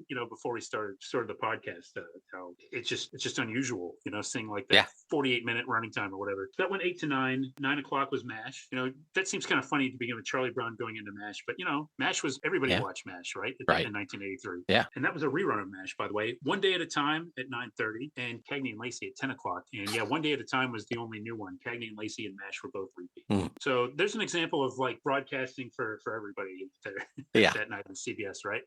before we started the podcast, how it's just unusual, seeing like that 48-minute running time or whatever. So that went 8 to 9. 9 o'clock was MASH. That seems kind of funny to begin with Charlie Brown going into MASH, but MASH was everybody watched MASH, right? In 1983. Yeah. And that was a rerun of MASH, by the way. One Day at a Time at 9:30 and Cagney and Lacey at 10 o'clock. And One Day at a Time was the only new one. Cagney and Lacey and MASH were both repeat. So there's an example of like broadcasting for everybody there that night on CBS, right?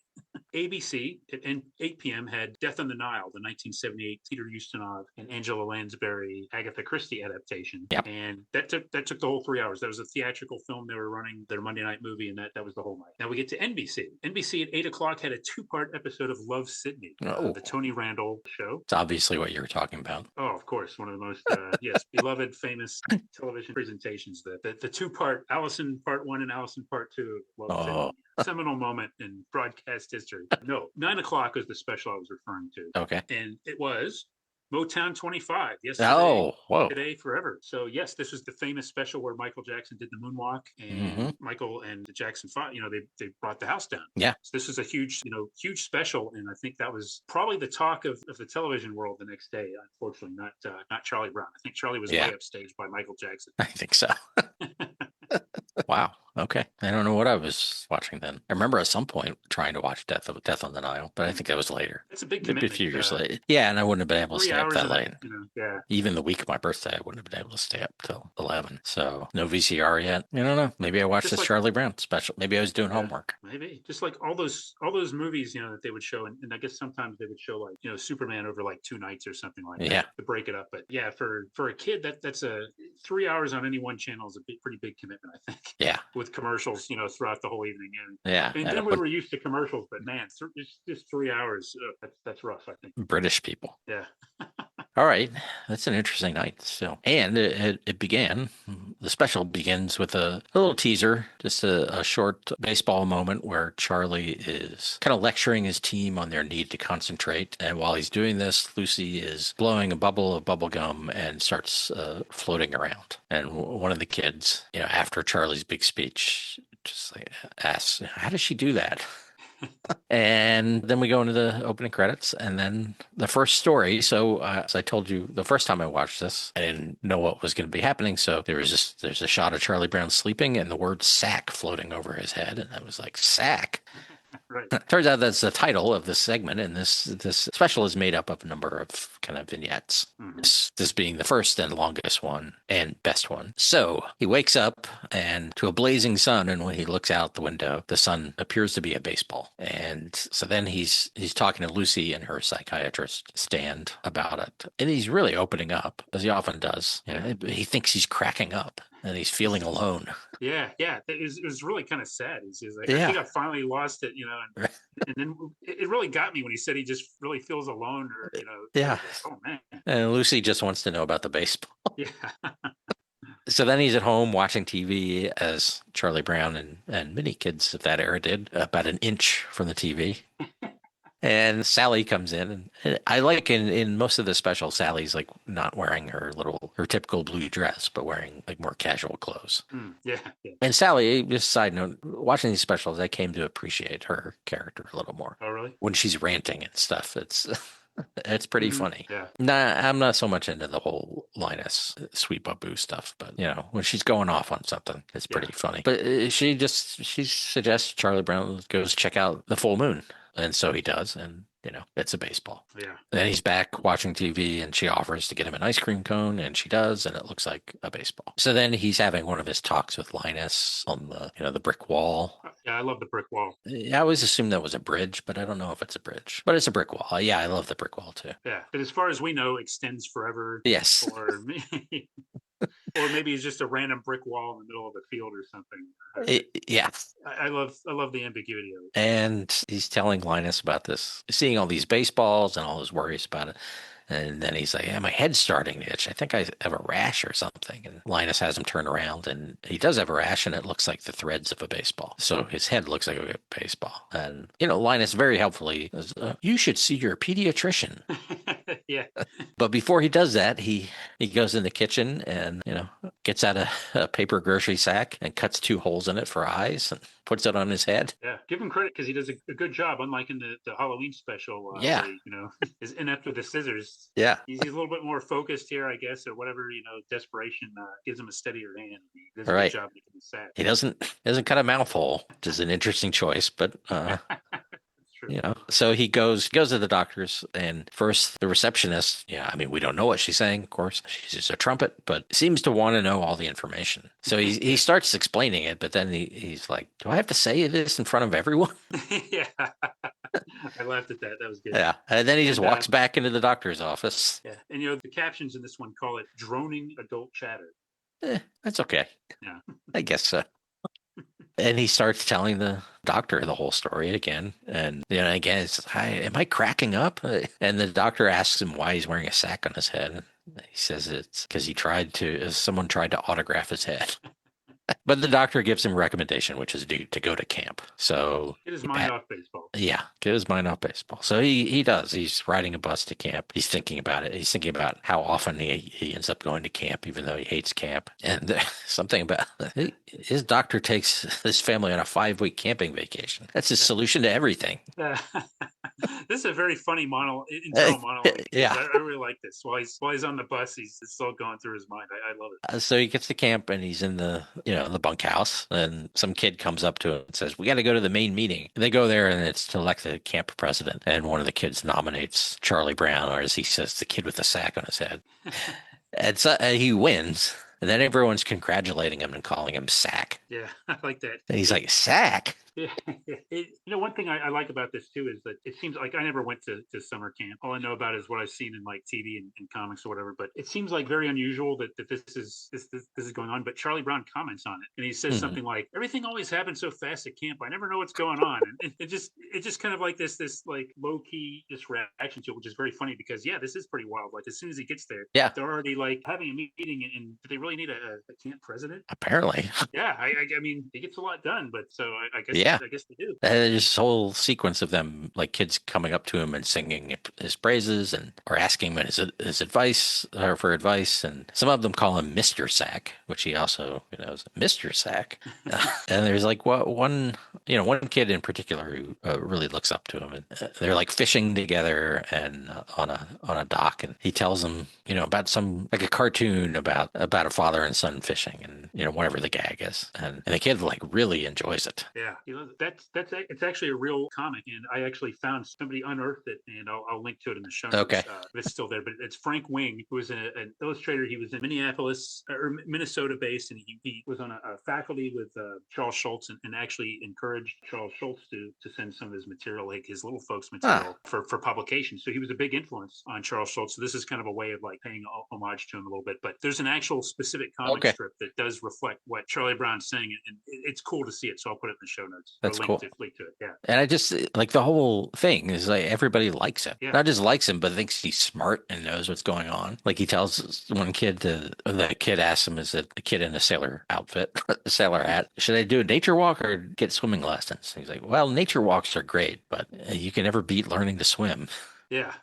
ABC at 8 p.m. had Death on the Nile, the 1978 Peter Ustinov and Angela Lansbury Agatha Christie adaptation. Yep. And that took the whole 3 hours. That was a theatrical film they were running, their Monday night movie, and that was the whole night. Now we get to NBC. NBC at 8 o'clock had a 2-part episode of Love, Sydney, the Tony Randall show. It's obviously what you were talking about. Oh, of course. One of the most, beloved, famous television presentations. The 2-part, Allison Part 1 and Allison Part 2 of Love, Sydney. Seminal moment in broadcast history. No, 9 o'clock was the special I was referring to. Okay. And it was Motown 25, yesterday, Oh, whoa. today, forever. So yes, this was the famous special where Michael Jackson did the moonwalk, and Michael and the Jackson 5, they brought the house down. Yeah. So this is a huge special, and I think that was probably the talk of the television world the next day. Unfortunately, not Charlie Brown. I think Charlie was way upstaged by Michael Jackson. I think so. Wow. Okay. I don't know what I was watching then. I remember at some point trying to watch Death on the Nile, but I think that was later. It's a big Maybe commitment. a few years later. Yeah, and I wouldn't have been able to 3 stay up hours that of late. yeah. Even the week of my birthday, I wouldn't have been able to stay up till 11. So no VCR yet. I don't know. Maybe I watched this Charlie Brown special. Maybe I was doing homework. Maybe just like all those movies, that they would show, and I guess sometimes they would show like Superman over like 2 nights or something like that to break it up. But yeah, for a kid, that's a 3 hours on any one channel is a pretty big commitment, I think. Yeah, with commercials, throughout the whole evening. And then we were used to commercials, but man, just 3 hours. That's rough, I think. British people. Yeah. All right, that's an interesting night still. And it began, the special begins with a little teaser, just a short baseball moment where Charlie is kind of lecturing his team on their need to concentrate. And while he's doing this, Lucy is blowing a bubble of bubble gum and starts floating around. And one of the kids, after Charlie's big speech, just like asks, how does she do that? And then we go into the opening credits, and then the first story. So as I told you the first time I watched this, I didn't know what was going to be happening. So there's a shot of Charlie Brown sleeping and the word sack floating over his head. And I was like, sack? Right. Turns out that's the title of this segment, and this special is made up of a number of kind of vignettes. Mm-hmm. This being the first and longest one and best one. So he wakes up and to a blazing sun, and when he looks out the window, the sun appears to be a baseball. And so then he's talking to Lucy and her psychiatrist Stan about it, and he's really opening up, as he often does. He thinks he's cracking up. And he's feeling alone. Yeah. It was really kind of sad. He's like, I think I finally lost it, and then it really got me when he said he just really feels alone, or Yeah. Like, oh man. And Lucy just wants to know about the baseball. Yeah. So then he's at home watching TV, as Charlie Brown and many kids of that era did, about an inch from the TV. And Sally comes in, and I like in most of the specials, Sally's like not wearing her typical blue dress, but wearing like more casual clothes. Yeah. And Sally, just a side note, watching these specials, I came to appreciate her character a little more. Oh, really? When she's ranting and stuff, it's pretty funny. Yeah. Nah, I'm not so much into the whole Linus Sweet Baboo stuff, but when she's going off on something, it's pretty funny. But she suggests Charlie Brown goes check out the full moon. And so he does, and, it's a baseball. Yeah. Then he's back watching TV, and she offers to get him an ice cream cone, and she does, and it looks like a baseball. So then he's having one of his talks with Linus on the brick wall. Yeah, I love the brick wall. I always assumed that was a bridge, but I don't know if it's a bridge. But it's a brick wall. Yeah, I love the brick wall, too. Yeah, but as far as we know, extends forever. Yes. Or maybe it's just a random brick wall in the middle of a field or something. Yeah. I love the ambiguity of it. And he's telling Linus about this, seeing all these baseballs and all his worries about it. And then he's like, my head's starting to itch. I think I have a rash or something. And Linus has him turn around, and he does have a rash, and it looks like the threads of a baseball. So his head looks like a baseball. And, Linus very helpfully says, you should see your pediatrician. Yeah. But before he does that, he goes in the kitchen and, gets out a paper grocery sack and cuts 2 holes in it for eyes and puts it on his head. Yeah. Give him credit, because he does a good job, unlike in the Halloween special. Where he, is inept with the scissors. Yeah. He's a little bit more focused here, I guess, or whatever, desperation gives him a steadier hand. He does a good job making the sack. He doesn't cut a mouthful, which is an interesting choice, but so he goes to the doctor's, and first the receptionist, we don't know what she's saying, of course. She's just a trumpet, but seems to want to know all the information. So he starts explaining it, but then he's like, do I have to say this in front of everyone? Yeah. I laughed at that. That was good. Yeah. And then he just walks back into the doctor's office. Yeah. And the captions in this one call it droning adult chatter. That's okay. Yeah. I guess so. And he starts telling the doctor the whole story again. And, again, it's, am I cracking up? And the doctor asks him why he's wearing a sack on his head. He says it's because someone tried to autograph his head. But the doctor gives him a recommendation, which is to go to camp. So Get his mind off baseball. yeah, get his mind off baseball. So he does. He's riding a bus to camp. He's thinking about it. He's thinking about how often he ends up going to camp, even though he hates camp. And something about his doctor takes his family on a 5-week camping vacation. That's his solution to everything. This is a very funny internal monologue. Yeah. I really like this. While he's on the bus, it's still going through his mind. I love it. So he gets to camp and he's in the bunkhouse, and some kid comes up to him and says, "We got to go to the main meeting." They go there and it's to elect the camp president. And one of the kids nominates Charlie Brown, or as he says, the kid with the sack on his head. And so he wins. And then everyone's congratulating him and calling him Sack. Yeah, I like that. And he's like, Sack? Yeah. One thing I like about this too is that it seems like I never went to summer camp. All I know about is what I've seen in like TV and comics or whatever. But it seems like very unusual that this is going on. But Charlie Brown comments on it, and he says something like, "Everything always happens so fast at camp. I never know what's going on." And it just kind of like this like low key just reaction to it, which is very funny because this is pretty wild. Like as soon as he gets there, they're already like having a meeting, and do they really need a camp president? Apparently. Yeah, I mean, he gets a lot done, but so I guess I guess they do. There's this whole sequence of them, like kids coming up to him and singing his praises or asking him his advice or for advice. And some of them call him Mr. Sack, which he also, is Mr. Sack. And there's like one kid in particular who really looks up to him. And they're like fishing together and on a dock. And he tells them, about some, like a cartoon about a father and son fishing and, whatever the gag is. And the kid like really enjoys it. Yeah, it's actually a real comic, and I actually found somebody unearthed it, and I'll link to it in the show notes. Okay, if it's still there, but it's Frank Wing, who was an illustrator. He was in Minneapolis or Minnesota based, and he was on a faculty with Charles Schultz, and actually encouraged Charles Schultz to send some of his material, like his Little Folks material, for publication. So he was a big influence on Charles Schultz. So this is kind of a way of like paying homage to him a little bit. But there's an actual specific comic strip that does reflect what Charlie Brown's saying, and it's cool to see it. So I'll put it in the show notes. That's cool. Link to it. Yeah. And I just like the whole thing is like everybody likes him. Yeah. Not just likes him, but thinks he's smart and knows what's going on. Like he tells one kid the kid asks him, is it a kid in a sailor outfit, a sailor hat? Should I do a nature walk or get swimming lessons? And he's like, well, nature walks are great, but you can never beat learning to swim. Yeah.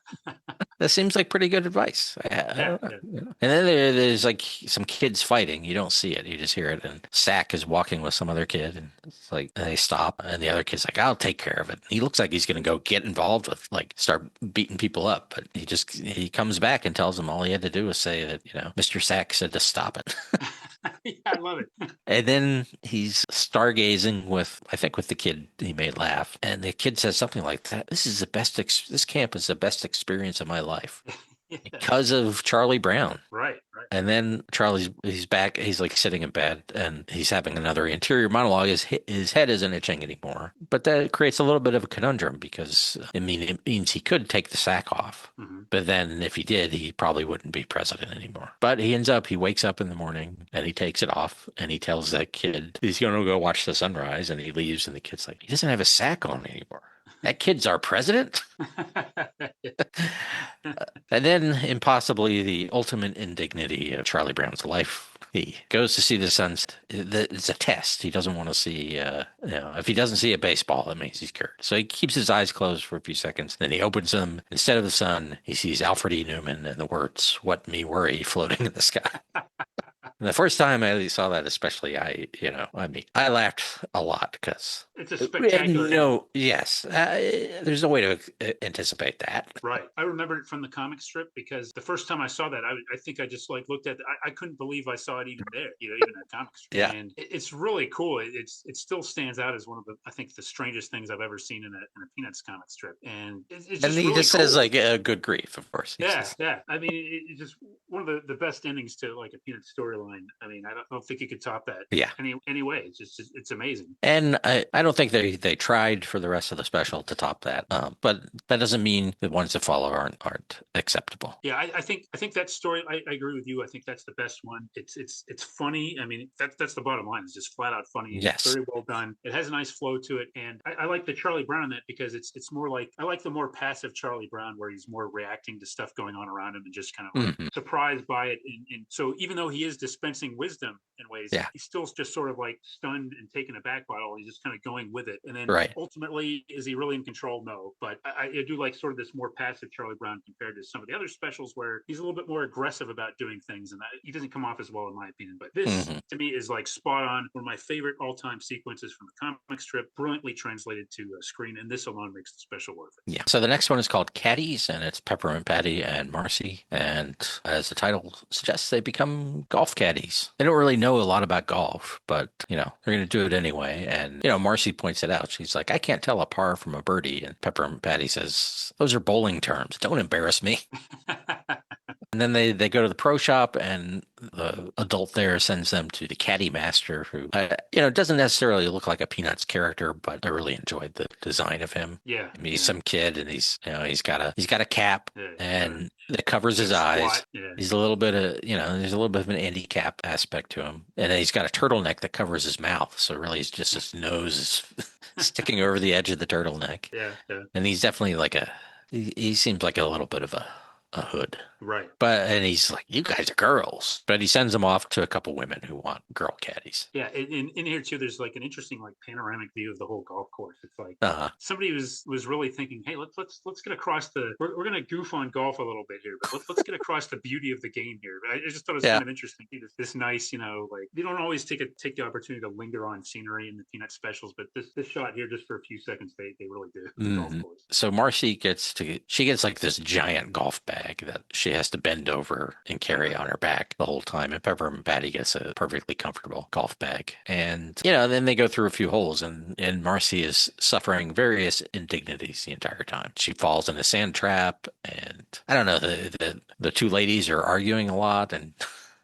That seems like pretty good advice. Yeah. And then there's like some kids fighting. You don't see it. You just hear it. And Sack is walking with some other kid. And it's like they stop. And the other kid's like, I'll take care of it. He looks like he's going to go get involved with like start beating people up. But he comes back and tells them all he had to do was say that, Mr. Sack said to stop it. Yeah, I love it. And then he's stargazing with the kid he made laugh. And the kid says something like that. This camp is the best experience of my life. Because of Charlie Brown. Right. And then he's back. He's like sitting in bed and he's having another interior monologue. His head isn't itching anymore. But that creates a little bit of a conundrum because it means he could take the sack off. Mm-hmm. But then if he did, he probably wouldn't be president anymore. But he wakes up in the morning and he takes it off and he tells that kid he's going to go watch the sunrise, and he leaves, and the kid's like, he doesn't have a sack on anymore. That kid's our president? And then, impossibly, the ultimate indignity of Charlie Brown's life. He goes to see the sun. It's a test. He doesn't want to see, if he doesn't see a baseball, that means he's cured. So he keeps his eyes closed for a few seconds. Then he opens them. Instead of the sun, he sees Alfred E. Newman and the words, "What me worry," floating in the sky. And the first time I saw that, especially, I laughed a lot because it's a spectacular. Yes, there's no way to anticipate that. Right. I remember it from the comic strip because the first time I saw that, I think I just like looked at it. I couldn't believe I saw it even there, even that comic strip. Yeah. And it's really cool. It still stands out as one of the strangest things I've ever seen in a Peanuts comic strip. And it's just and he really just cool. says like good grief, of course. Yeah. I mean, it's just one of the best endings to like a Peanuts storyline. I mean, I don't think you could top that. Yeah. Anyway, it's amazing. And I don't think they tried for the rest of the special to top that. But that doesn't mean the ones that follow aren't acceptable. Yeah, I think that story. I agree with you. I think that's the best one. It's funny. I mean, that's the bottom line. It's just flat out funny. Yes. It's very well done. It has a nice flow to it, and I like the Charlie Brown in that because it's more like I like the more passive Charlie Brown where he's more reacting to stuff going on around him and just kind of like surprised surprised by it. And so even though he is dispensing wisdom in ways, Yeah. he's still just sort of like stunned and taken aback by it all. He's just kind of going with it. And then Right. ultimately, is he really in control? No. But I do like sort of this more passive Charlie Brown compared to some of the other specials where he's a little bit more aggressive about doing things. And he doesn't come off as well, in my opinion. But this, to me, is like spot on. One of my favorite all-time sequences from the comic strip, brilliantly translated to screen. And this alone makes the special worth it. Yeah. So the next one is called Caddies, and it's Peppermint Patty and Marcy. And as the title suggests, they become golf caddies. They don't really know a lot about golf, but, they're going to do it anyway. And, Marcy points it out. She's like, I can't tell a par from a birdie. And Peppermint Patty says, those are bowling terms. Don't embarrass me. And then they go to the pro shop, and the adult there sends them to the caddy master, who, doesn't necessarily look like a Peanuts character, but I really enjoyed the design of him. Yeah. I mean, he's some kid, and he's got a cap, and that covers his eyes. Yeah. He's a little bit of, there's a little bit of an handicap aspect to him. And then he's got a turtleneck that covers his mouth. So really, it's just his nose is sticking over the edge of the turtleneck. Yeah. And he's definitely like he seems like a little bit of a hood. Right. And he's like, you guys are girls. But he sends them off to a couple women who want girl caddies. Yeah. In here too, there's like an interesting like panoramic view of the whole golf course. It's like somebody was really thinking, hey, let's get across we're gonna goof on golf a little bit here, but let's get across the beauty of the game here. I just thought it was kind of interesting. This nice, like you don't always take the opportunity to linger on scenery in the Peanut specials, but this shot here, just for a few seconds, they really do. The golf course. So Marcy gets like this giant golf bag that she has to bend over and carry on her back the whole time. And Peppermint Patty gets a perfectly comfortable golf bag. And, then they go through a few holes, and Marcy is suffering various indignities the entire time. She falls in a sand trap, and I don't know, the two ladies are arguing a lot. And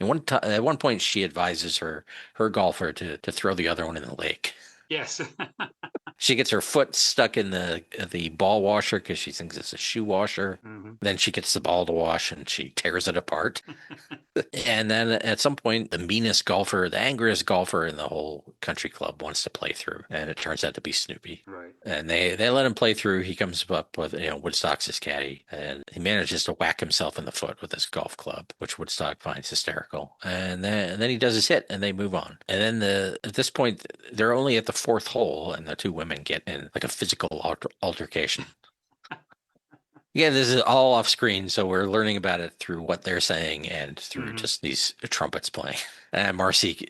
at one point, she advises her golfer to throw the other one in the lake. Yes. She gets her foot stuck in the ball washer because she thinks it's a shoe washer. Mm-hmm. Then she gets the ball to wash, and she tears it apart. And then at some point, the meanest golfer, the angriest golfer in the whole country club wants to play through. And it turns out to be Snoopy. Right. And they let him play through. He comes up with, Woodstock's his caddy, and he manages to whack himself in the foot with his golf club, which Woodstock finds hysterical. And then he does his hit, and they move on. And then at this point, they're only at the fourth hole, and the two women get in like a physical altercation. Yeah, this is all off screen, so we're learning about it through what they're saying and through just these trumpets playing. And Marcy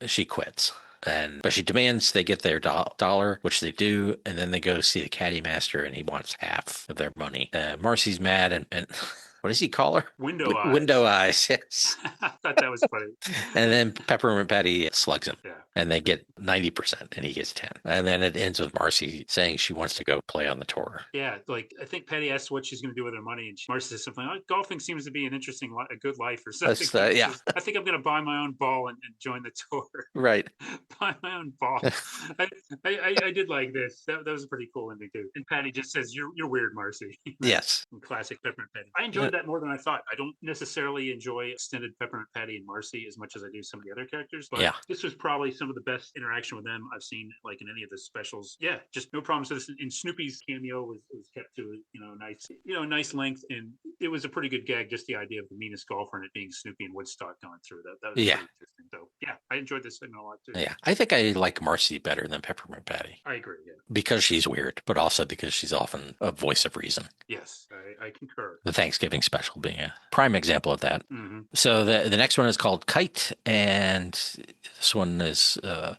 she quits. But she demands they get their dollar, which they do, and then they go see the caddy master, and he wants half of their money. Marcy's mad, and what does he call her? Window eyes. Window eyes, yes. I thought that was funny. And then Peppermint Patty slugs him. Yeah. And they get 90%, and he gets 10. And then it ends with Marcy saying she wants to go play on the tour. Yeah, like I think Patty asks what she's going to do with her money, and Marcy says something like, golfing seems to be an interesting, a good life or something. Yeah. I think I'm going to buy my own ball and join the tour. Right. Buy my own ball. I did like this. That was a pretty cool ending too. And Patty just says, "You're weird, Marcy." Yes. Classic Peppermint Patty. I enjoyed that more than I thought. I don't necessarily enjoy extended Peppermint Patty and Marcy as much as I do some of the other characters, but this was probably some of the best interaction with them I've seen, like in any of the specials. Yeah, just no problem. So this, and Snoopy's cameo was kept to nice length, and it was a pretty good gag. Just the idea of the meanest golfer and it being Snoopy and Woodstock going through that. That was pretty interesting. So yeah, I enjoyed this segment a lot too. Yeah, I think I like Marcy better than Peppermint Patty. I agree. Yeah, because she's weird, but also because she's often a voice of reason. Yes, I concur. The Thanksgiving special being a prime example of that. Mm-hmm. So the next one is called Kite, and this one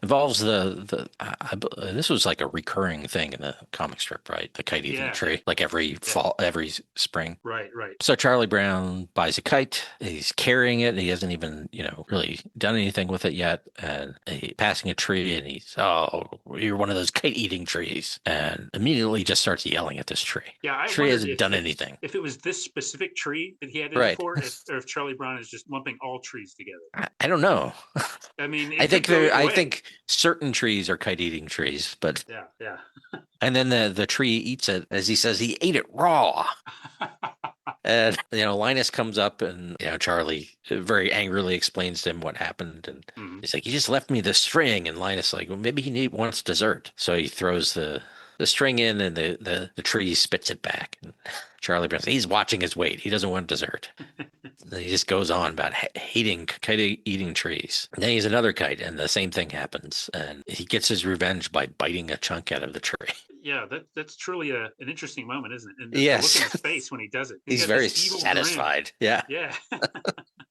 involves this was like a recurring thing in the comic strip, right? The Kite-eating Tree, like every fall, every spring. Right. So Charlie Brown buys a kite. He's carrying it. He hasn't even, really done anything with it yet. And he's passing a tree, and he's, "Oh, you're one of those kite-eating trees," and immediately just starts yelling at this tree. Yeah, tree hasn't done anything. If it was this specific tree that he had it for, or if Charlie Brown is just lumping all trees together. I don't know. I mean, I think certain trees are kite-eating trees, but yeah. And then the tree eats it, as he says, he ate it raw. And Linus comes up, and Charlie very angrily explains to him what happened, and he's like, "You just left me the string." And Linus like, "Well, maybe he wants dessert." So he throws the string in, and the tree spits it back. And Charlie Brown, he's watching his weight. He doesn't want dessert. he just goes on about hating kite-eating trees. And then he's another kite, and the same thing happens, and he gets his revenge by biting a chunk out of the tree. Yeah, that's truly an interesting moment, isn't it? And the look in Yes, his face when he does it, he's he's got very this evil grin. satisfied. Yeah. Yeah,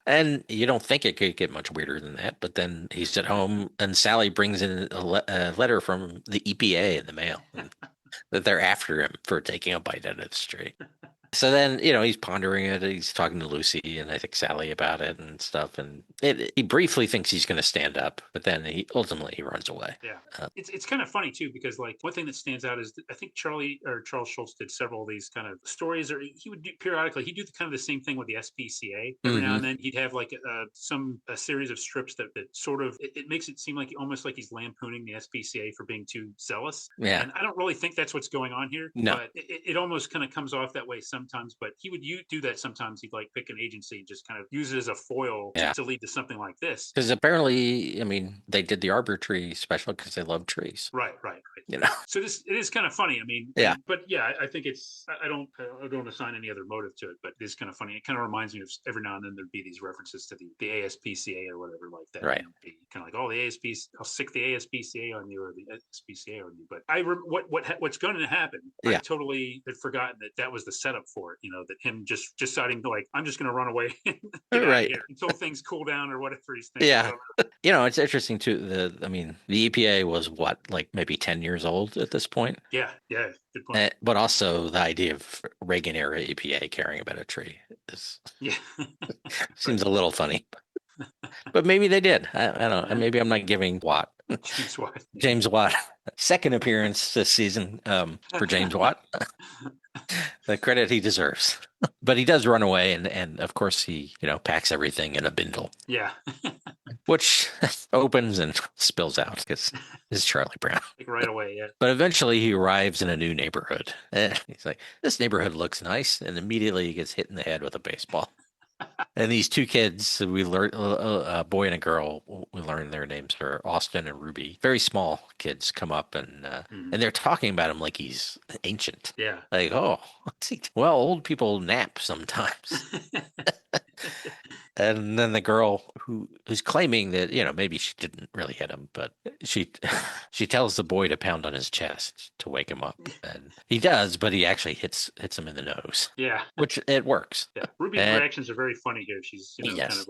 And you don't think it could get much weirder than that, but then he's at home, and Sally brings in a letter from the EPA in the mail, and that they're after him for taking a bite out of the tree. So then, he's pondering it. He's talking to Lucy and I think Sally about it and stuff. And he briefly thinks he's going to stand up, but then he ultimately runs away. yeah. It's kind of funny too, because like one thing that stands out is that I think Charles Schultz did several of these kind of stories, or he would do periodically. He'd do kind of the same thing with the SPCA. Every now and then, he'd have like a series of strips that sort of it makes it seem like almost like he's lampooning the SPCA for being too zealous. Yeah. And I don't really think that's what's going on here. No. But it almost kind of comes off that way sometimes. But he would do that sometimes. He'd like pick an agency and just kind of use it as a foil to lead to something like this. Because apparently, I mean, they did the Arbor Tree special because they love trees. Right. So it is kind of funny. I mean, but yeah, I think I don't assign any other motive to it, but it is kind of funny. It kind of reminds me of every now and then there'd be these references to the ASPCA or whatever like that. Right. Kind of like, oh, the ASPCA, I'll stick the ASPCA on you or the SPCA on you. But what's going to happen? I totally had forgotten that was the setup for it. That him just deciding to like, I'm just going to run away and get out of here until things cool down or whatever he's thinking. Yeah. It's interesting too. The EPA was what, like maybe 10 years old at this point. Yeah. Good point. But also the idea of Reagan era EPA caring about a tree seems a little funny. But maybe they did. I don't know. Maybe I'm not giving James Watt second appearance this season for James Watt the credit he deserves. But he does run away, and of course he packs everything in a bindle. Yeah. Which opens and spills out because it's Charlie Brown. Like right away, yeah. But eventually he arrives in a new neighborhood. He's like, this neighborhood looks nice, and immediately he gets hit in the head with a baseball. And these two kids, we learn a boy and a girl. We learn their names are Austin and Ruby. Very small kids come up and they're talking about him like he's ancient. Yeah. Like, oh, well, old people nap sometimes. And then the girl who's claiming that maybe she didn't really hit him, but she tells the boy to pound on his chest to wake him up, and he does, but he actually hits him in the nose. Yeah, which it works. Yeah, Ruby's reactions are very funny here. She's kind of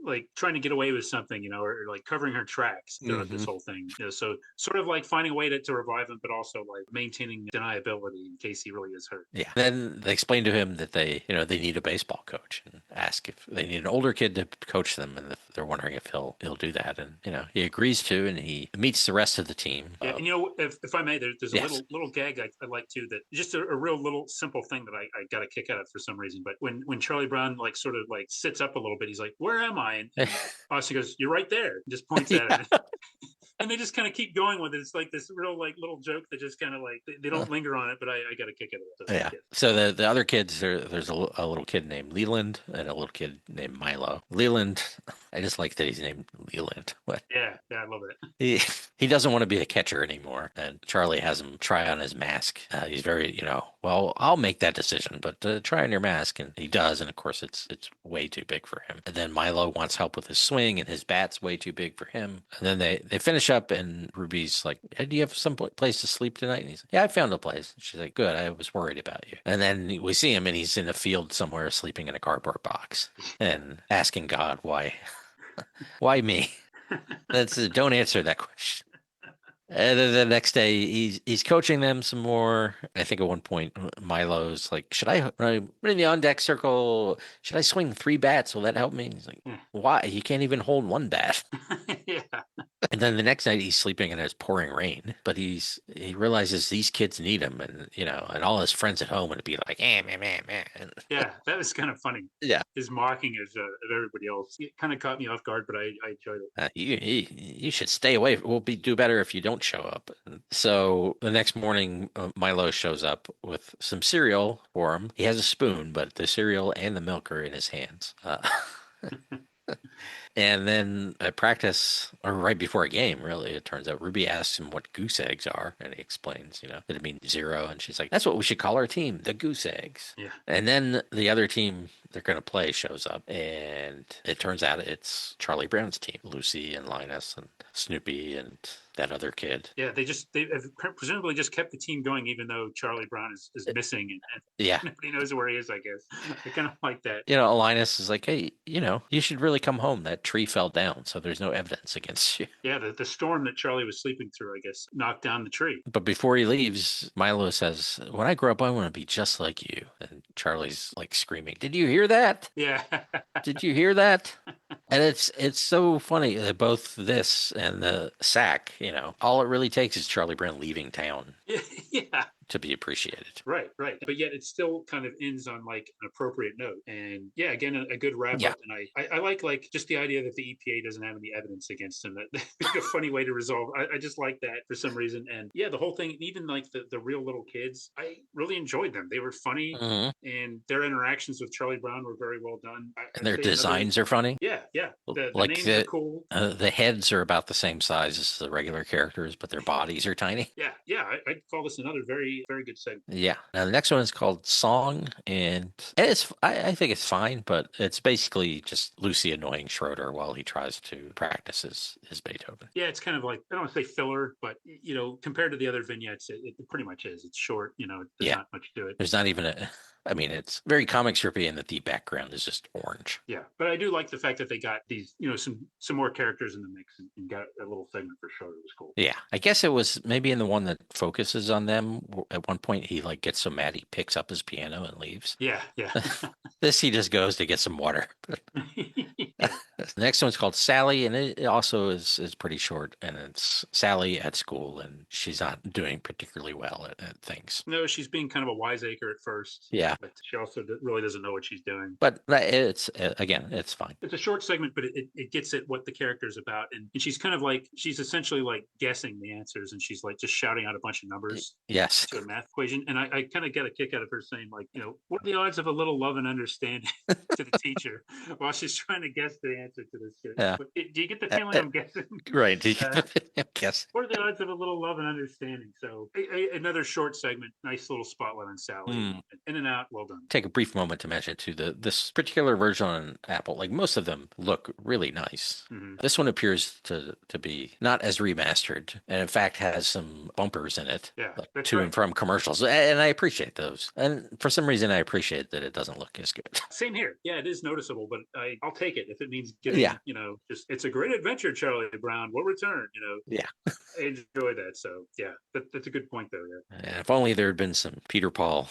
like trying to get away with something, or like covering her tracks throughout this whole thing. So sort of like finding a way to revive him, but also like maintaining deniability in case he really is hurt. Yeah. Then they explain to him that they need a baseball coach and ask if they need an older kid to coach them, and they're wondering if he'll do that, and he agrees to, and he meets the rest of the team. Yeah, and if I may, there's a little gag I like too, that just a real little simple thing that I got a kick out of for some reason. But when Charlie Brown like sort of like sits up a little bit, he's like, "Where am I?" And Austin goes, "You're right there." And just points at it. And they just kind of keep going with it. It's like this real like little joke that just kind of like they don't linger on it, but I got a kick out of it. Yeah. So the other kids, there's a little kid named Leland and a little kid named Milo. Leland, I just like that he's named Leland. What? Yeah, I love it. He doesn't want to be a catcher anymore, and Charlie has him try on his mask. He's very, well, I'll make that decision, but try on your mask, and he does, and of course it's way too big for him. And then Milo wants help with his swing, and his bat's way too big for him. And then they finish up, and Ruby's like, "Hey, do you have some place to sleep tonight?" And he's like, "Yeah, I found a place." She's like, "Good, I was worried about you." And then we see him, and he's in a field somewhere, sleeping in a cardboard box, and asking God why. Why me? Don't answer that question. And then the next day, he's coaching them some more. I think at one point, Milo's like, "Should I, when I'm in the on-deck circle, should I swing 3 bats? Will that help me?" And he's like, "Why? You can't even hold 1 bat." Yeah. And then the next night he's sleeping and it's pouring rain, but he realizes these kids need him, and and all his friends at home would be like, "Eh, man, man, man." Yeah, that was kind of funny. Yeah, his mocking of everybody else, it kind of caught me off guard, but I enjoyed it. You should stay away. We'll do better if you don't show up. So the next morning, Milo shows up with some cereal for him. He has a spoon, but the cereal and the milk are in his hands. And then at practice, or right before a game, really, it turns out Ruby asks him what goose eggs are, and he explains, that it means 0. And she's like, "That's what we should call our team, the Goose Eggs." Yeah. And then the other team they're going to play shows up, and it turns out it's Charlie Brown's team, Lucy and Linus and Snoopy and that other kid. Yeah, they have presumably just kept the team going, even though Charlie Brown is missing, and Yeah. nobody knows where he is. I guess I kind of like that. Linus is like, "Hey, you should really come home. That tree fell down, so there's no evidence against you." Yeah, the storm that Charlie was sleeping through, I guess, knocked down the tree. But before he leaves, Milo says, "When I grow up, I want to be just like you." And Charlie's like screaming, "Did you hear that? Yeah. Did you hear that?" And it's so funny that both this and the sack, all it really takes is Charlie Brown leaving town Yeah. to be appreciated. Right. But yet it still kind of ends on like an appropriate note. And yeah, again, a good wrap Yeah. up. And I like just the idea that the EPA doesn't have any evidence against him. That's a funny way to resolve. I just like that for some reason. And yeah, the whole thing, even like the real little kids, I really enjoyed them. They were funny, and their interactions with Charlie Brown were very well done. And their designs are funny. Yeah. The like names are cool. The heads are about the same size as the regular characters, but their bodies are tiny. Yeah. I'd call this another very, very good segment. Yeah. Now the next one is called Song, and I think it's fine, but it's basically just Lucy annoying Schroeder while he tries to practice his Beethoven. Yeah, it's kind of like, I don't want to say filler, but compared to the other vignettes, it pretty much is. It's short. There's not much to it. There's not even it's very comic strippy, and the background is just orange. Yeah, but I do like the fact that they got these, some more characters in the mix and got a little segment for Schroeder. It was cool. Yeah, I guess it was maybe in the one that focuses on them. At one point, he like gets so mad he picks up his piano and leaves. Yeah. This he just goes to get some water. The next one's called Sally, and it also is pretty short. And it's Sally at school, and she's not doing particularly well at things. No, she's being kind of a wiseacre at first. Yeah, but she also really doesn't know what she's doing. But it's it's fine. It's a short segment, but it gets at what the character's about, and she's kind of like, she's essentially like guessing the answers, and she's like just shouting out a bunch of numbers. Yes. To a math equation, and I kind of get a kick out of her saying, like, what are the odds of a little love and understanding to the teacher while she's trying to guess the answer to this shit. Yeah. But do you get the feeling I'm guessing? Right. Do you get the feeling I'm guessing? What are the odds of a little love and understanding? So another short segment, nice little spotlight on Sally. In and out, well done. Take a brief moment to mention too, this particular version on Apple, like most of them look really nice. This one appears to be not as remastered, and in fact has some bumpers in it. Yeah, like to and from commercials, and I appreciate those. And for some reason, I appreciate that it doesn't look as good. Same here. Yeah, it is noticeable, but I'll take it if it means getting, just it's a great adventure, Charlie Brown. We'll return. Yeah, I enjoy that. So yeah, that's a good point though. Yeah. And if only there had been some Peter Paul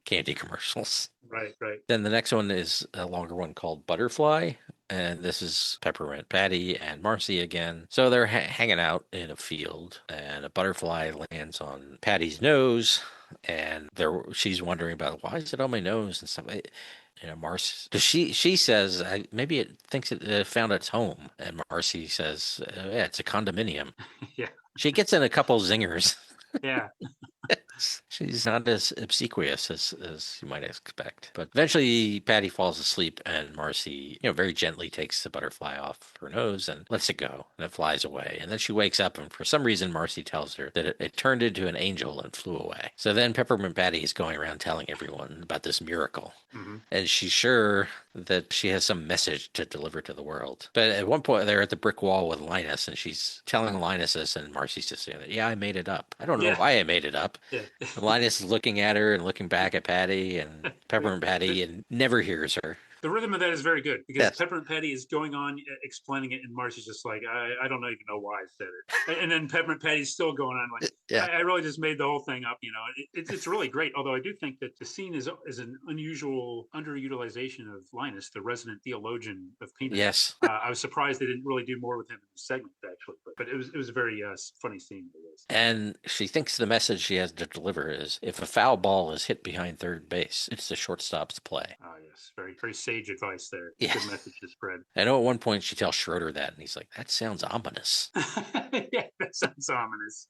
candy commercials. Right. Then the next one is a longer one called Butterfly. And this is Peppermint Patty and Marcy again. So they're hanging out in a field, and a butterfly lands on Patty's nose, and she's wondering about, why is it on my nose and stuff. Marcy, she says maybe it thinks it found its home, and Marcy says, yeah, it's a condominium. Yeah. She gets in a couple zingers. Yeah. She's not as obsequious as you might expect. But eventually, Patty falls asleep, and Marcy, very gently takes the butterfly off her nose and lets it go, and it flies away. And then she wakes up, and for some reason, Marcy tells her that it turned into an angel and flew away. So then Peppermint Patty is going around telling everyone about this miracle. And she's sure that she has some message to deliver to the world. But at one point, they're at the brick wall with Linus, and she's telling Linus this, and Marcy's just saying, yeah, I made it up. I don't know why I made it up. Yeah. Linus is looking at her and looking back at Patty and Peppermint Patty and never hears her. The rhythm of that is very good, because Peppermint Patty is going on explaining it, and Marcy's just like, I don't even know why I said it. And then Peppermint Patty's still going on like, I really just made the whole thing up. It's really great. Although I do think that the scene is an unusual underutilization of Linus, the resident theologian of Peanuts. Yes. I was surprised they didn't really do more with him in the segment, actually. But it was a very funny scene. And she thinks the message she has to deliver is, if a foul ball is hit behind third base, it's the shortstop's play. Ah, yes. Very, very sage advice there. Yeah. Good message to spread. I know at one point she tells Schroeder that, and he's like, that sounds ominous. Yeah, that sounds ominous.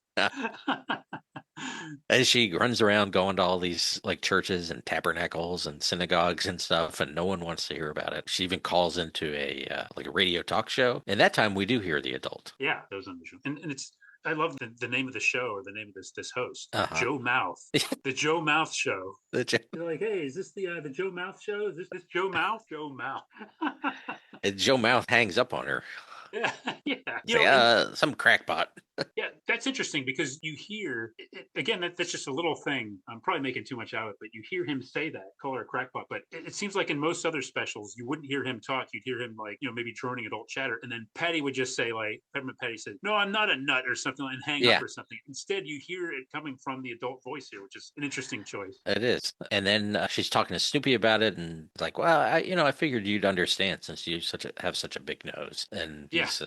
As she runs around going to all these like churches and tabernacles and synagogues and stuff, and no one wants to hear about it. She even calls into a like a radio talk show, and that time we do hear the adult. Yeah, those unusual, and it's I love the name of the show or the name of this host, Uh-huh. Joe Mouth, the Joe Mouth Show. The You're like, hey, is this the Joe Mouth Show? Is this Joe Mouth? Joe Mouth. Joe Mouth hangs up on her. Yeah, yeah. It's like, some crackpot. Yeah, that's interesting because you hear again. That's just a little thing. I'm probably making too much out of it, but you hear him say that, call her a crackpot. But it seems like in most other specials, you wouldn't hear him talk. You'd hear him like maybe droning adult chatter, and then Patty would just say like Peppermint Patty said, "No, I'm not a nut" or something, and hang up or something. Instead, you hear it coming from the adult voice here, which is an interesting choice. It is. And then she's talking to Snoopy about it, and like, well, I figured you'd understand since you have such a big nose, and he's.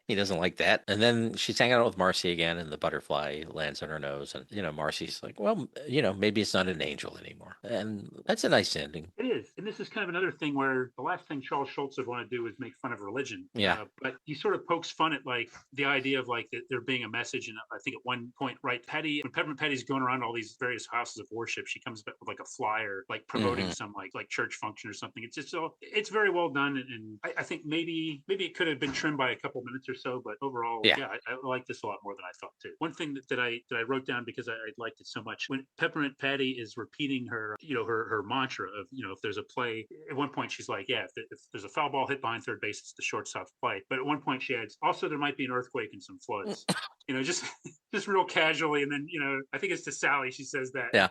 He doesn't like that. And then she's hanging out with Marcy again, and the butterfly lands on her nose. And, Marcy's like, well, maybe it's not an angel anymore. And that's a nice ending. It is. And this is kind of another thing where the last thing Charles Schultz would want to do is make fun of religion. Yeah. But he sort of pokes fun at like the idea of like there being a message. And I think at one point, right, when Peppermint Patty's going around all these various houses of worship, she comes back with like a flyer, like promoting some like church function or something. It's just it's very well done. And I think maybe it could have been trimmed by a couple minutes or so, but overall, I like this a lot more than I thought too. One thing that I wrote down because I liked it so much, when Peppermint Patty is repeating her, her mantra of, if there's a play, at one point she's like, yeah, if there's a foul ball hit behind third base, it's the shortstop's play. But at one point she adds, also there might be an earthquake and some floods. Just real casually, and then I think it's to Sally she says that. Yeah.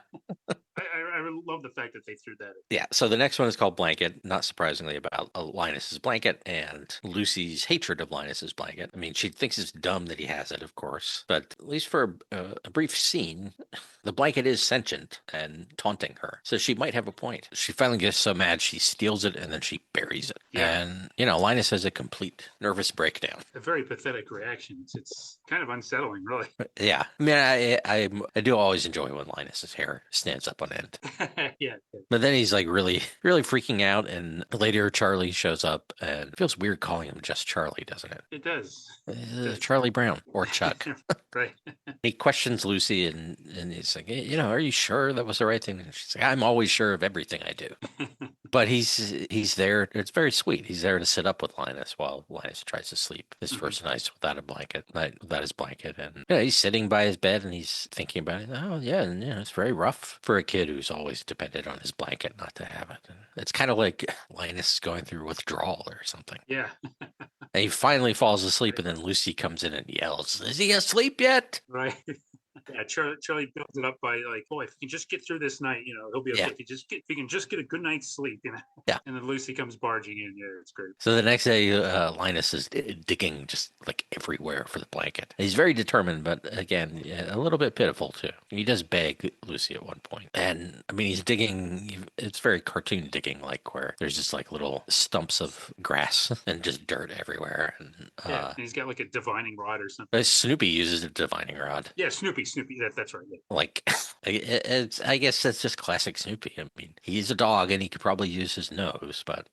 I love the fact that they threw that in. Yeah, so the next one is called Blanket, not surprisingly about Linus's blanket and Lucy's hatred of Linus's blanket. I mean, she thinks it's dumb that he has it, of course, but at least for a brief scene, the blanket is sentient and taunting her, so she might have a point. She finally gets so mad she steals it and then she buries it. Yeah. And, Linus has a complete nervous breakdown. A very pathetic reaction. It's kind of unsettling, really. Yeah. I mean, I do always enjoy when Linus's hair stands up on end. Yeah. But then he's like really, really freaking out. And later Charlie shows up, and it feels weird calling him just Charlie, doesn't it? It does. Charlie Brown or Chuck. Right. He questions Lucy and he's like, are you sure that was the right thing? And she's like, I'm always sure of everything I do. But he's there. It's very sweet. He's there to sit up with Linus while Linus tries to sleep his first night without his blanket. And he's sitting by his bed and he's thinking about it. Oh yeah, and it's very rough for a kid who's always depended on his blanket not to have it. And it's kind of like Linus going through withdrawal or something. Yeah. And he finally falls asleep, and then Lucy comes in and yells, "Is he asleep yet?" Right. Yeah, Charlie builds it up by like, boy, if he can just get through this night, he'll be okay. Yeah. If he can just get a good night's sleep, Yeah. And then Lucy comes barging in. Yeah, it's great. So the next day, Linus is digging just like everywhere for the blanket. He's very determined, but again, a little bit pitiful too. He does beg Lucy at one point, and I mean, he's digging. It's very cartoon digging, like where there's just like little stumps of grass and just dirt everywhere. And, and he's got like a divining rod or something. But Snoopy uses a divining rod. Yeah, Snoopy. That's right. Yeah. Like, I guess that's just classic Snoopy. I mean, he's a dog and he could probably use his nose, but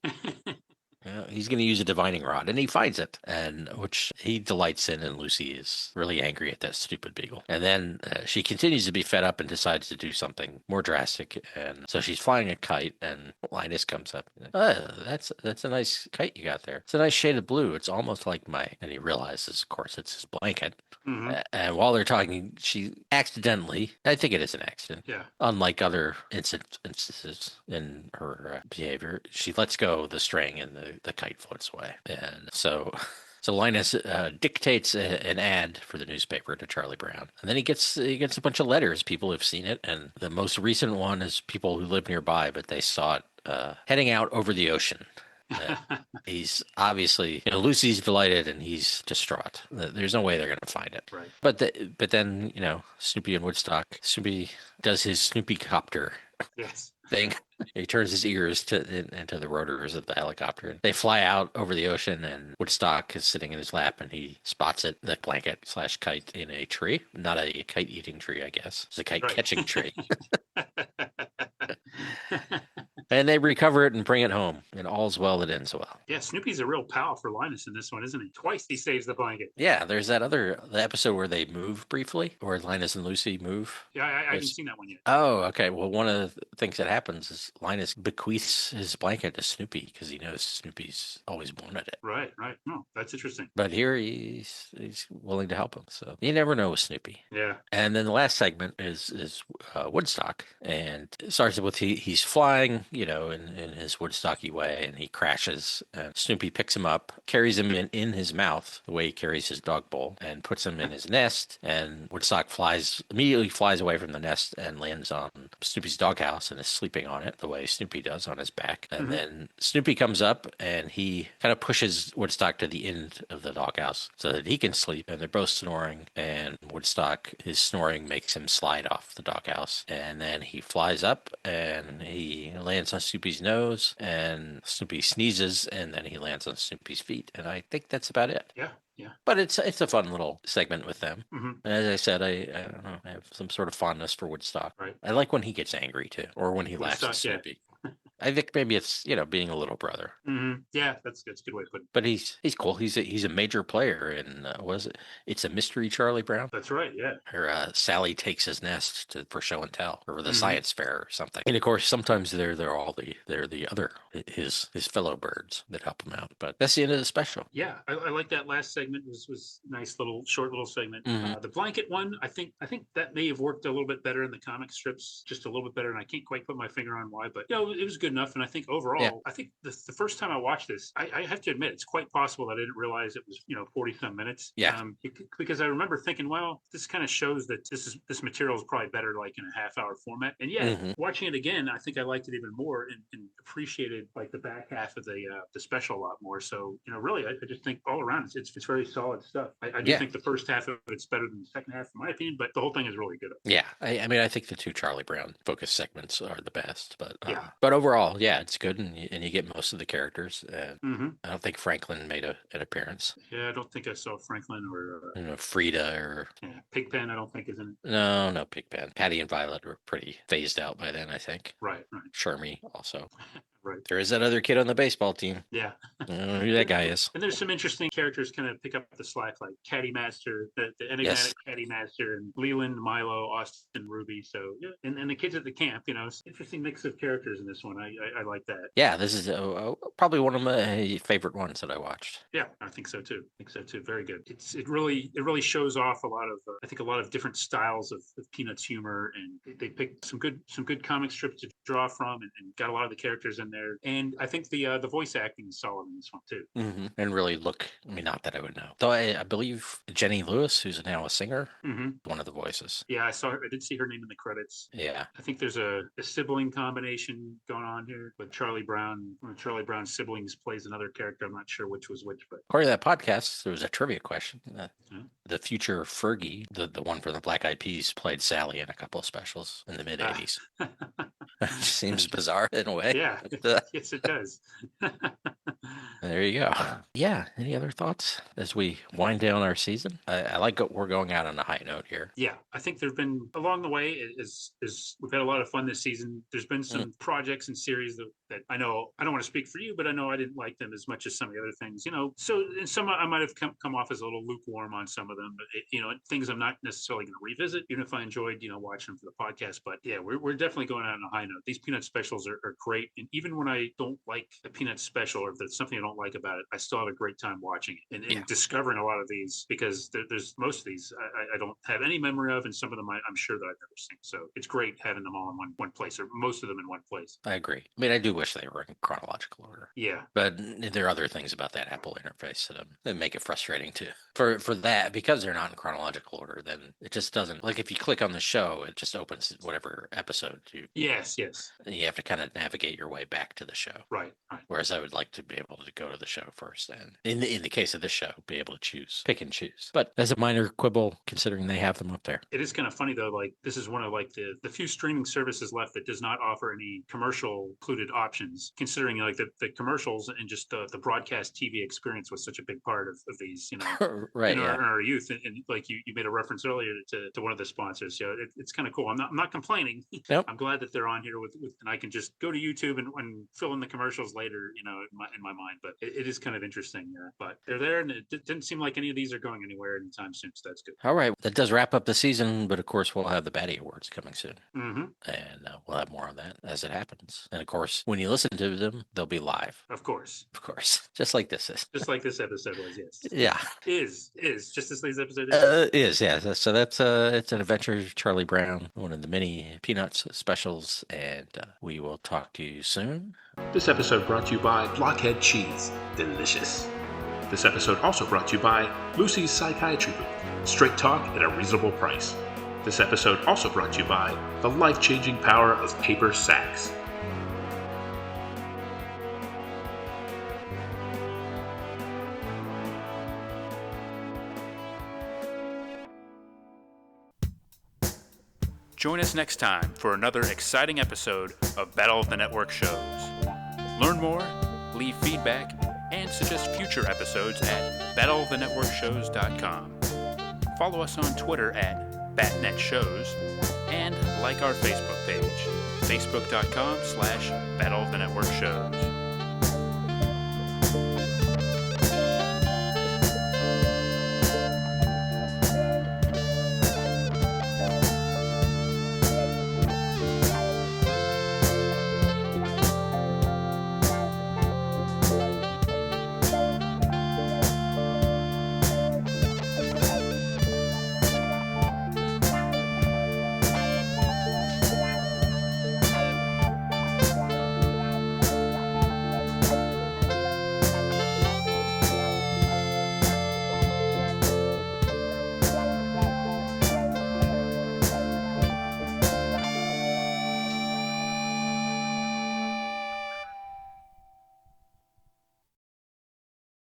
he's going to use a divining rod, and he finds it, and which he delights in. And Lucy is really angry at that stupid beagle. And then she continues to be fed up and decides to do something more drastic. And so she's flying a kite, and Linus comes up. That's a nice kite you got there. It's a nice shade of blue. It's almost like and he realizes, of course, it's his blanket. Mm-hmm. And while they're talking, she accidentally, I think it is an accident. Yeah. Unlike other instances in her behavior, she lets go the string and the kite floats away. And so Linus dictates an ad for the newspaper to Charlie Brown, and then he gets a bunch of letters. People have seen it, and the most recent one is people who live nearby, but they saw it heading out over the ocean. He's obviously, Lucy's delighted and he's distraught. There's no way they're going to find it. Right. But then, Snoopy and Woodstock, Snoopy does his Snoopy copter thing. He turns his ears into the rotors of the helicopter. They fly out over the ocean, and Woodstock is sitting in his lap, and he spots it, the blanket/kite, in a tree. Not a kite-eating tree, I guess. It's a kite-catching tree. And they recover it and bring it home. And all's well that ends well. Yeah, Snoopy's a real pal for Linus in this one, isn't he? Twice he saves the blanket. Yeah, there's the episode where they move briefly, where Linus and Lucy move. Yeah, I haven't seen that one yet. Oh, okay. Well, one of the things that happens is Linus bequeaths his blanket to Snoopy because he knows Snoopy's always wanted it. Right. Oh, that's interesting. But here he's willing to help him. So you never know with Snoopy. Yeah. And then the last segment is Woodstock, and it starts with he's flying, in his Woodstocky way, and he crashes. And Snoopy picks him up, carries him in his mouth the way he carries his dog bowl, and puts him in his nest. And Woodstock immediately flies away from the nest and lands on Snoopy's doghouse and is sleeping on it the way Snoopy does on his back. And then Snoopy comes up and he kind of pushes Woodstock to the end of the doghouse so that he can sleep. And they're both snoring. And Woodstock, his snoring makes him slide off the doghouse. And then he flies up and he lands on Snoopy's nose. And Snoopy sneezes and then he lands on Snoopy's feet. And I think that's about it. Yeah. But it's a fun little segment with them. And as I said, I don't know, I have some sort of fondness for Woodstock. Right. I like when he gets angry too, or when he laughs Woodstock, at Snoopy. I think maybe it's being a little brother. Yeah, that's a good way to put it. But he's cool. He's a major player in was it? It's a Mystery Charlie Brown. That's right. Yeah. Or Sally takes his nest for show and tell, or the science fair or something. And of course, sometimes they're the other his fellow birds that help him out. But that's the end of the special. Yeah, I like that last segment. Was nice short little segment. The blanket one, I think that may have worked a little bit better in the comic strips, just a little bit better, and I can't quite put my finger on why, but it was good enough. And I think overall, I think the first time I watched this, I have to admit, it's quite possible that I didn't realize it was 40-some minutes. Yeah. Because I remember thinking, well, this kind of shows that this material is probably better like in a half-hour format. And yet, watching it again, I think I liked it even more and appreciated like the back half of the special a lot more. So really, I just think all around it's very solid stuff. I do think the first half of it's better than the second half, in my opinion, but the whole thing is really good. Yeah, I mean, I think the two Charlie Brown focus segments are the best, but overall, yeah, it's good, and you get most of the characters. I don't think Franklin made an appearance. Yeah, I don't think I saw Franklin or Frida or Pigpen. I don't think is in it. No, Pigpen. Patty and Violet were pretty phased out by then, I think. Right. Shermie also. Right. There is that other kid on the baseball team. Yeah. I don't know who that guy is. And there's some interesting characters kind of pick up the slack, like Caddy Master, the enigmatic Caddy Master, and Leland, Milo, Austin, Ruby. So, yeah. And the kids at the camp, it's an interesting mix of characters in this one. I like that. Yeah, this is probably one of my favorite ones that I watched. Yeah, I think so too. Very good. It really shows off a lot of, I think, a lot of different styles of Peanuts humor, and they picked some good comic strips to draw from, and got a lot of the characters in there. And I think the voice acting is solid in this one too. And really not that I would know, though. I believe Jenny Lewis, who's now a singer, one of the voices. Yeah, I did see her name in the credits. Yeah, I think there's a sibling combination going on here with Charlie Brown. One of Charlie Brown's siblings plays another character. I'm not sure which was which, but according to that podcast, there was a trivia question. The future Fergie, the one from the Black Eyed Peas, played Sally in a couple of specials in the mid '80s. Seems bizarre in a way. Yeah, yes, it does. There you go. Yeah. Any other thoughts as we wind down our season? I like we're going out on a high note here. Yeah, I think there've been along the way is we've had a lot of fun this season. There's been some projects and series that I know I don't want to speak for you, but I know I didn't like them as much as some of the other things. So in some I might have come off as a little lukewarm on some of them, but things I'm not necessarily going to revisit, even if I enjoyed watching them for the podcast. But yeah, we're definitely going out on a high note. These Peanut specials are great, and even when I don't like a Peanut special, or if there's something I don't like about it, I still have a great time watching it and discovering a lot of these, because there's most of these I don't have any memory of, and some of them I'm sure that I've never seen. So it's great having them all in one place, or most of them in one place. I agree. I mean, I do wish they were in chronological order. Yeah, but there are other things about that Apple interface that make it frustrating too. For that, because they're not in chronological order, then it just doesn't, like, if you click on the show, it just opens whatever episode Yes. And you have to kind of navigate your way back to the show. Right. Whereas I would like to be able to go go to the show first. And in the case of this show, be able to pick and choose. But as a minor quibble, considering they have them up there. It is kind of funny though, like this is one of like the few streaming services left that does not offer any commercial included options, considering like the commercials and just the broadcast TV experience was such a big part of these, Right, in our youth. And like you made a reference earlier to one of the sponsors. It's kind of cool. I'm not complaining. Nope. I'm glad that they're on here with and I can just go to YouTube and fill in the commercials later, in my mind. But it is kind of interesting. But they're there, and it didn't seem like any of these are going anywhere anytime soon. So that's good. All right, that does wrap up the season, but of course we'll have the Batty Awards coming soon, and we'll have more on that as it happens. And of course, when you listen to them, they'll be live. Of course, just like this is. Just like this episode was. Yes. Yeah. Is just this week's episode is yeah. So that's it's an adventure Charlie Brown, one of the many Peanuts specials, and we will talk to you soon. This episode brought to you by Blockhead Cheese. Delicious. This episode also brought to you by Lucy's Psychiatry Booth. Straight talk at a reasonable price. This episode also brought to you by the life-changing power of paper sacks. Join us next time for another exciting episode of Battle of the Network shows. Learn more, leave feedback, and suggest future episodes at battleofthenetworkshows.com. Follow us on Twitter at BatNetShows, and like our Facebook page, facebook.com/Battle of the Network Shows.